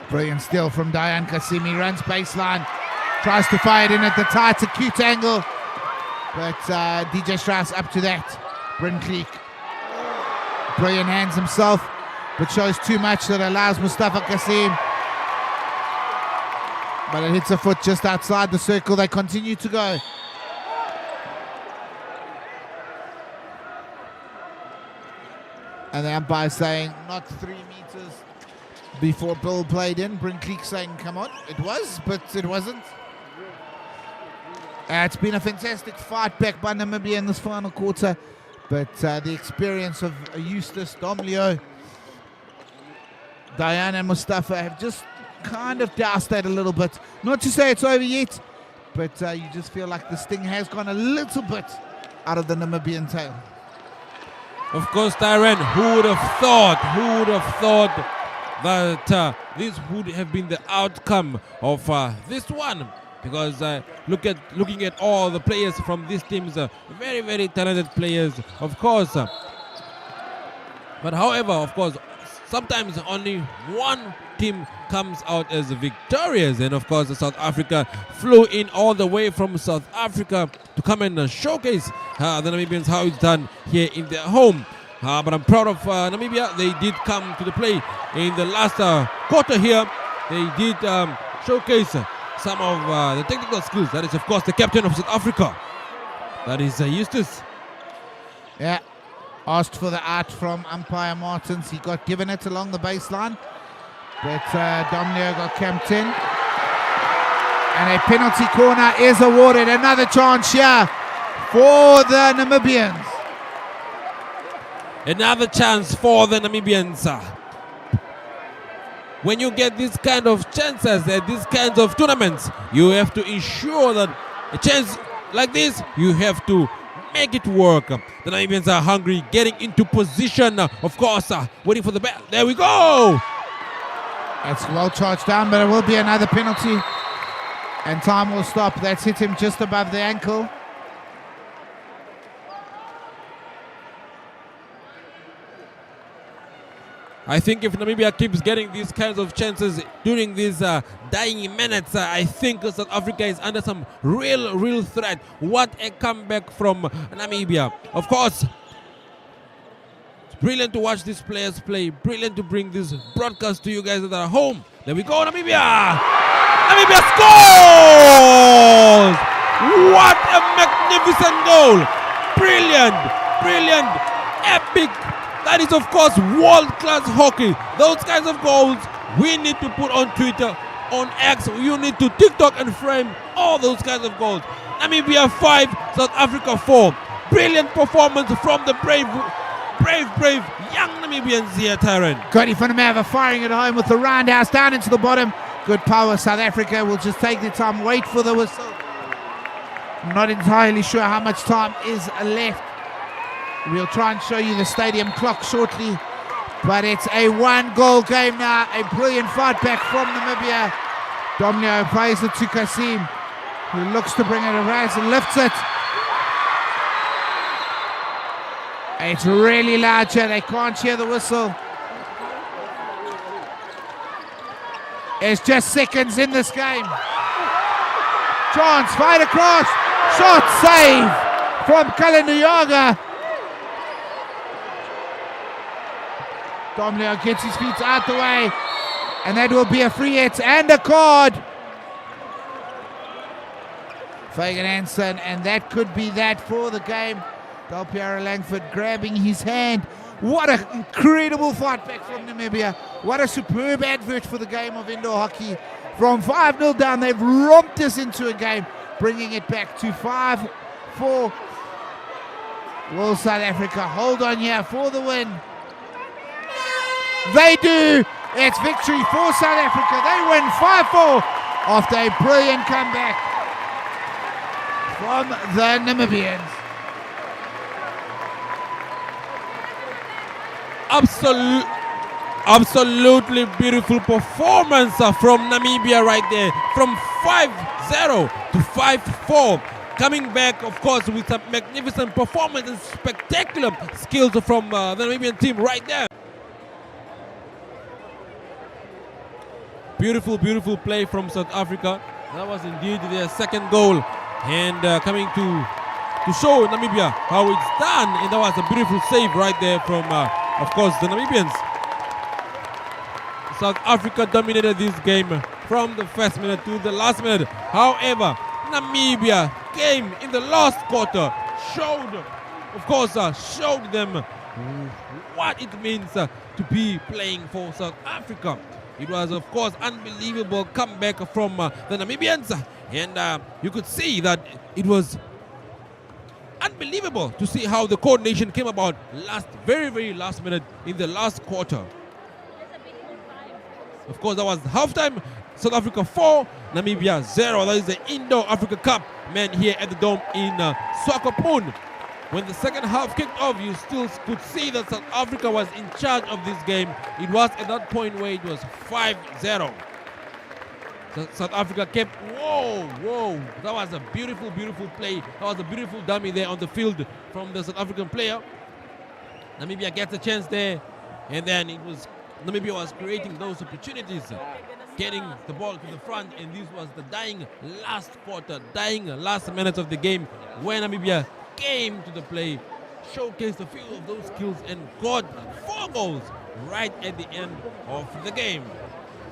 Brilliant steal from Diane Kasimi, runs baseline, tries to fire it in at the tight, acute angle, but DJ Strauss up to that. Bryn Kleek, brilliant hands himself, but shows too much that allows Mustafa Kasim. But it hits a foot just outside the circle. They continue to go. And the umpire saying not 3 meters before Bill played in. Bryn Kleek saying come on. It was, but it wasn't. It's been a fantastic fight back by Namibia in this final quarter. But the experience of Eustace, Domleo, Diana and Mustafa have just kind of doused that a little bit. Not to say it's over yet, but you just feel like the sting has gone a little bit out of the Namibian tail. Of course, Tyron, who would have thought that this would have been the outcome of this one? Because looking at all the players from these teams, very, very talented players, of course. But however, of course, sometimes only one team comes out as victorious. And of course, South Africa flew in all the way from South Africa to come and showcase the Namibians how it's done here in their home. But I'm proud of Namibia. They did come to the play in the last quarter here. They did showcase some of the technical skills. That is, of course, the captain of South Africa. That is Eustace. Yeah, asked for the out from umpire Martins. He got given it along the baseline. But Domleo got camped in. And a penalty corner is awarded. Another chance here for the Namibians. Another chance for the Namibians. When you get these kind of chances at these kinds of tournaments, you have to ensure that a chance like this, you have to make it work. The Namibians are hungry, getting into position, of course, waiting for the ball. There we go! That's well charged down, but it will be another penalty. And time will stop. That's hit him just above the ankle. I think if Namibia keeps getting these kinds of chances during these dying minutes, I think South Africa is under some real threat. What a comeback from Namibia. Of course, it's brilliant to watch these players play. Brilliant to bring this broadcast to you guys that are home. There we go, Namibia! Namibia scores! What a magnificent goal! Brilliant, epic. That is, of course, world-class hockey. Those kinds of goals we need to put on Twitter, on X. You need to TikTok and frame all those kinds of goals. Namibia 5, South Africa 4. Brilliant performance from the brave young Namibians here, Tyron. Cody van der Merwe firing it home with the roundhouse down into the bottom. Good power. South Africa will just take their time, wait for the whistle. I'm not entirely sure how much time is left. We'll try and show you the stadium clock shortly, But it's a 1-goal game now. A brilliant fight back from Namibia. Domino plays it to Kasim, who looks to bring it around and lifts it. It's really loud here. They can't hear the whistle. It's just seconds in this game. Chance, fight across. Shot, save from Kalenduyaga. Domino gets his feet out the way. And that will be a free hit and a card. Fagan Hansen, and that could be that for the game. Dalpiara Langford grabbing his hand. What an incredible fight back from Namibia. What a superb advert for the game of indoor hockey. From 5-0 down, they've romped us into a game, bringing it back to 5-4. Will South Africa hold on here for the win? They do. It's victory for South Africa. They win 5-4 after a brilliant comeback from the Namibians. Absolutely beautiful performance from Namibia right there. From 5-0 to 5-4. Coming back, of course, with a magnificent performance and spectacular skills from the Namibian team right there. Beautiful, beautiful play from South Africa. That was indeed their second goal. And coming to show Namibia how it's done. And that was a beautiful save right there from, of course, the Namibians. South Africa dominated this game from the first minute to the last minute. However, Namibia came in the last quarter, showed them what it means to be playing for South Africa. It was, of course, unbelievable comeback from the Namibians, and you could see that it was unbelievable to see how the coordination came about very, very last minute in the last quarter. Of course, that was halftime. South Africa 4, Namibia 0. That is the Indo-Africa Cup, man, here at the Dome in Swakopmund. When the second half kicked off, you still could see that South Africa was in charge of this game. It was at that point where it was 5-0. South Africa kept, whoa. That was a beautiful, beautiful play. That was a beautiful dummy there on the field from the South African player. Namibia gets a chance there, and then Namibia was creating those opportunities, getting the ball to the front, and this was the dying last quarter, dying last minutes of the game when Namibia came to the play, showcased a few of those skills, and got 4 goals right at the end of the game.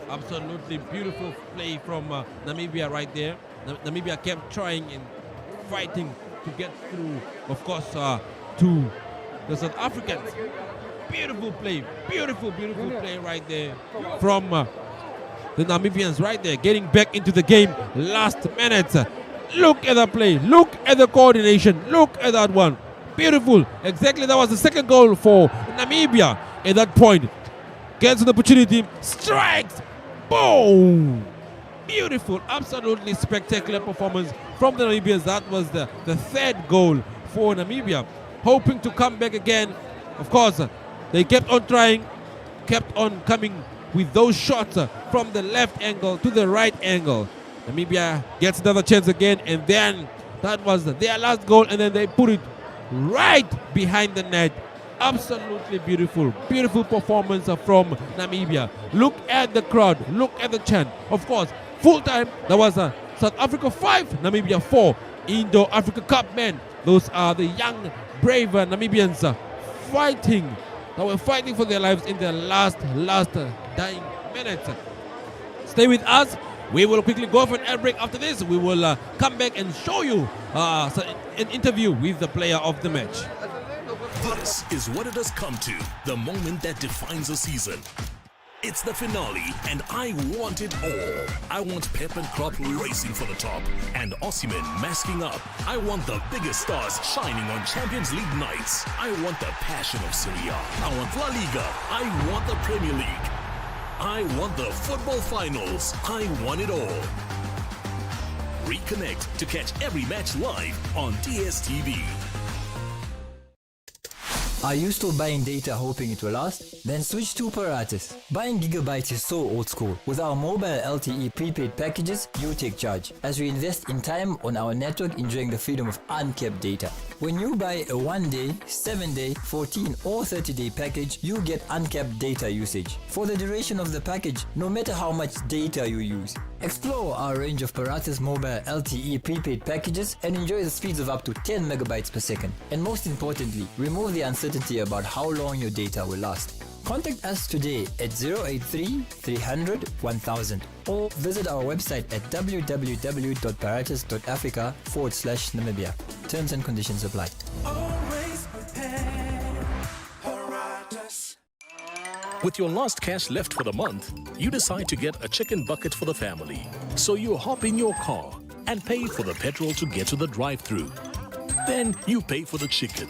Absolutely beautiful play from Namibia right there. Namibia kept trying and fighting to get through, of course, to the South Africans. Beautiful play right there from the Namibians right there, getting back into the game last minute. Look at that play, look at the coordination, look at that one. Beautiful. Exactly, that was the second goal for Namibia at that point. Gets an opportunity, strikes, boom. Beautiful, absolutely spectacular performance from the Namibians. That was the third goal for Namibia. Hoping to come back again. Of course, they kept on trying, kept on coming with those shots from the left angle to the right angle. Namibia gets another chance again, and then that was their last goal, and then they put it right behind the net. Absolutely beautiful performance from Namibia. Look at the crowd, look at the chant. Of course, full time, that was South Africa 5, Namibia 4. Indo-Africa Cup, men. Those are the young, brave Namibians fighting. They were fighting for their lives in their last dying minutes. Stay with us. We will quickly go for an ad break. After this, we will come back and show you an interview with the player of the match. This is what it has come to, the moment that defines a season. It's the finale, and I want it all. I want Pep and Klopp racing for the top, and Osimhen masking up. I want the biggest stars shining on Champions League nights. I want the passion of Serie A. I want La Liga. I want the Premier League. I want the football finals. I want it all. Reconnect to catch every match live on DSTV. Are you still buying data hoping it will last? Then switch to Paratus. Buying gigabytes is so old school. With our mobile LTE prepaid packages, you take charge, as we invest in time on our network enjoying the freedom of uncapped data. When you buy a 1-day, 7-day, 14 or 30-day package, you get uncapped data usage for the duration of the package, no matter how much data you use. Explore our range of Paratus mobile LTE prepaid packages and enjoy the speeds of up to 10 megabytes per second. And most importantly, remove the uncertainty about how long your data will last. Contact us today at 083 300 1000 or visit our website at www.paratus.africa/Namibia. Terms and conditions apply. Always prepare. Paratus. With your last cash left for the month, you decide to get a chicken bucket for the family. So you hop in your car and pay for the petrol to get to the drive-thru. Then you pay for the chicken.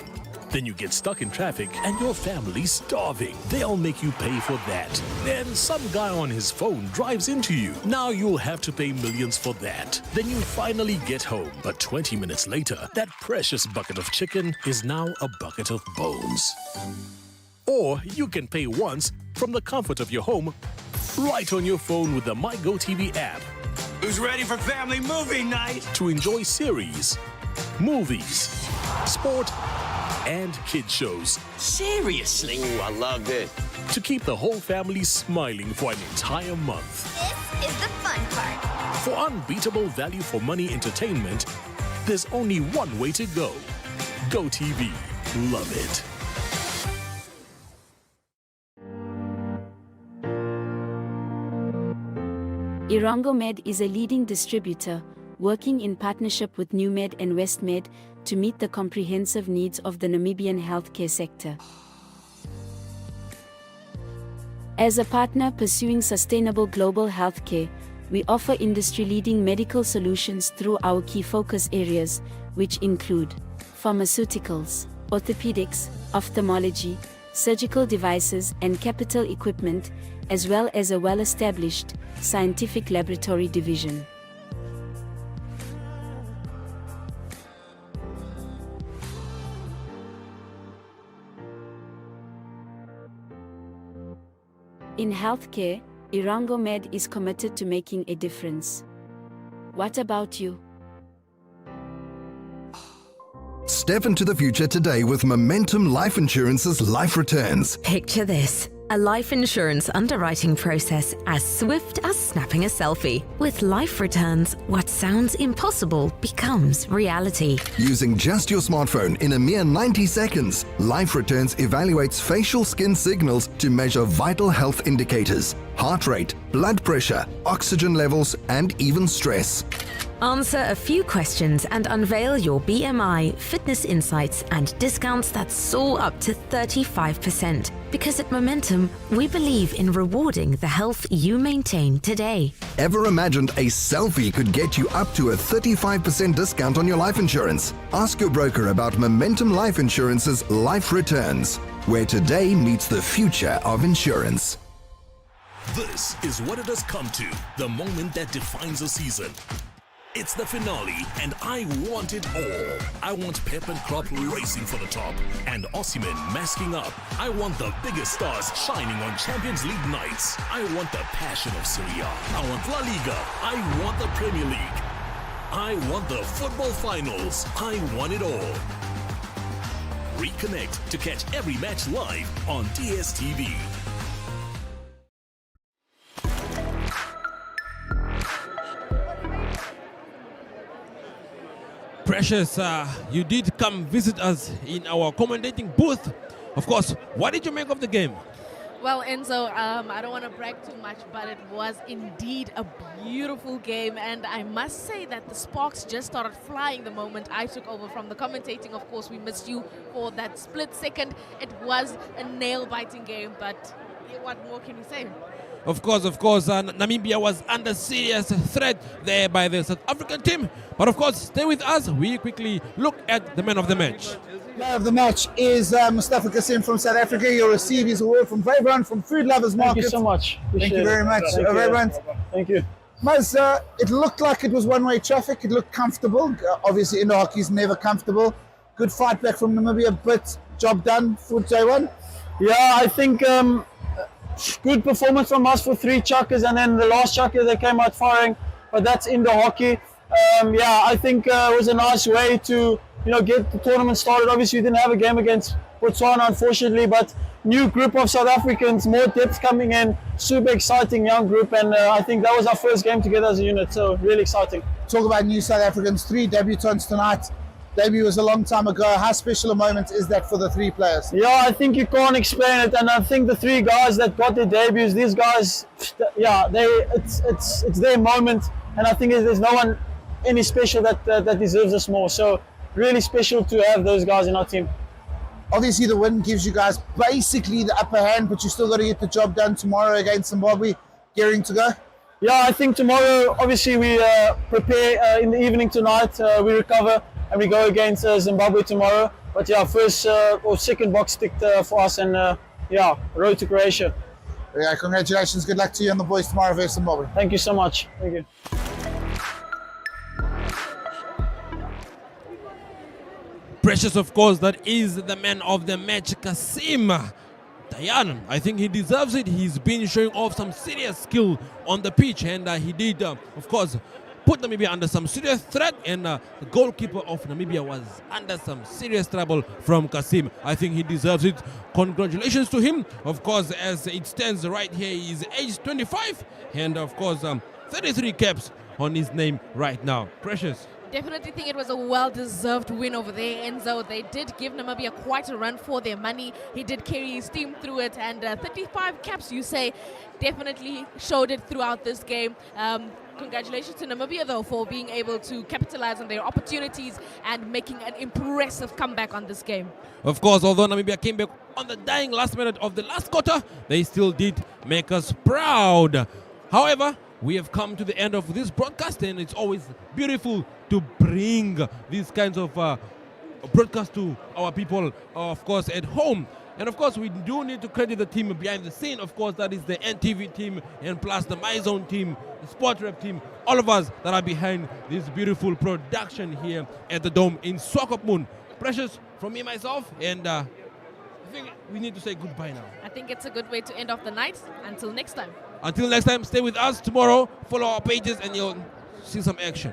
Then you get stuck in traffic and your family's starving. They'll make you pay for that. Then some guy on his phone drives into you. Now you'll have to pay millions for that. Then you finally get home. But 20 minutes later, that precious bucket of chicken is now a bucket of bones. Or you can pay once from the comfort of your home, right on your phone with the MyGoTV app. Who's ready for family movie night? To enjoy series, movies, sport, and kid shows. Seriously? Ooh, I love this. To keep the whole family smiling for an entire month. This is the fun part. For unbeatable value for money entertainment, there's only one way to go. GoTV. Love it. Irongomed is a leading distributor, working in partnership with NewMed and WestMed to meet the comprehensive needs of the Namibian healthcare sector. As a partner pursuing sustainable global healthcare, we offer industry-leading medical solutions through our key focus areas, which include pharmaceuticals, orthopedics, ophthalmology, surgical devices and capital equipment, as well as a well-established scientific laboratory division. In healthcare, Irongomed is committed to making a difference. What about you? Step into the future today with Momentum Life Insurance's Life Returns. Picture this. A life insurance underwriting process as swift as snapping a selfie. With Life Returns, what sounds impossible becomes reality. Using just your smartphone in a mere 90 seconds, Life Returns evaluates facial skin signals to measure vital health indicators, heart rate, blood pressure, oxygen levels, and even stress. Answer a few questions and unveil your BMI, fitness insights, and discounts that soar up to 35%. Because at Momentum, we believe in rewarding the health you maintain today. Ever imagined a selfie could get you up to a 35% discount on your life insurance? Ask your broker about Momentum Life Insurance's Life Returns, where today meets the future of insurance. This is what it has come to, the moment that defines a season. It's the finale, and I want it all. I want Pep and Klopp racing for the top, and Osimhen masking up. I want the biggest stars shining on Champions League nights. I want the passion of Serie A. I want La Liga. I want the Premier League. I want the football finals. I want it all. Reconnect to catch every match live on DSTV. Precious, you did come visit us in our commentating booth. Of course, what did you make of the game? Well, Enzo, I don't want to brag too much, but it was indeed a beautiful game. And I must say that the sparks just started flying the moment I took over from the commentating. Of course, we missed you for that split second. It was a nail-biting game, but what more can you say? Of course, Namibia was under serious threat there by the South African team. But of course, stay with us. We quickly look at the man of the match. Man of the match is Mustafa Kasim from South Africa. You'll receive his award from Vagrant from Food Lovers Market. Thank you so much. Thank you very much, Vagrant. Thank you. Maz, it looked like it was one-way traffic. It looked comfortable. Obviously, indoor hockey is never comfortable. Good fight back from Namibia, but job done for J1? Yeah, I think good performance from us for 3 chuckers, and then the last chucker they came out firing, but that's indoor hockey. Yeah, I think it was a nice way to get the tournament started. Obviously, we didn't have a game against Botswana, unfortunately, but new group of South Africans, more depth coming in, super exciting young group, and I think that was our first game together as a unit, so really exciting. Talk about new South Africans, 3 debutants tonight. Debut was a long time ago. How special a moment is that for the 3 players? Yeah, I think you can't explain it, and I think the 3 guys that got their debuts, these guys, yeah, it's their moment, and I think there's no one any special that deserves this more. So really special to have those guys in our team. Obviously, the win gives you guys basically the upper hand, but you still got to get the job done tomorrow against Zimbabwe. Gearing to go? Yeah, I think tomorrow, obviously, we prepare in the evening tonight. We recover and we go against Zimbabwe tomorrow. But yeah, first or second box ticked for us, and yeah, road to Croatia. Yeah, congratulations. Good luck to you and the boys tomorrow versus Zimbabwe. Thank you so much. Thank you. Precious, of course, that is the man of the match, Kasim Dayan. I think he deserves it. He's been showing off some serious skill on the pitch, and he did, of course, put Namibia under some serious threat, and the goalkeeper of Namibia was under some serious trouble from Kasim. I think he deserves it. Congratulations to him. Of course, as it stands right here, he's aged 25, and of course, 33 caps on his name right now. Precious. Definitely think it was a well-deserved win over there, Enzo. They did give Namibia quite a run for their money. He did carry his team through it, and 35 caps, you say, definitely showed it throughout this game. Congratulations to Namibia, though, for being able to capitalize on their opportunities and making an impressive comeback on this game. Of course, although Namibia came back on the dying last minute of the last quarter, they still did make us proud. However, we have come to the end of this broadcast, and it's always beautiful to bring these kinds of broadcasts to our people, of course, at home. And of course, we do need to credit the team behind the scene. Of course, that is the NTV team, and plus the MyZone team, the Sport Rep team, all of us that are behind this beautiful production here at the Dome in Swakopmund. Precious, from me, myself, and I think we need to say goodbye now. I think it's a good way to end off the night. Until next time. Until next time, stay with us tomorrow. Follow our pages and you'll see some action.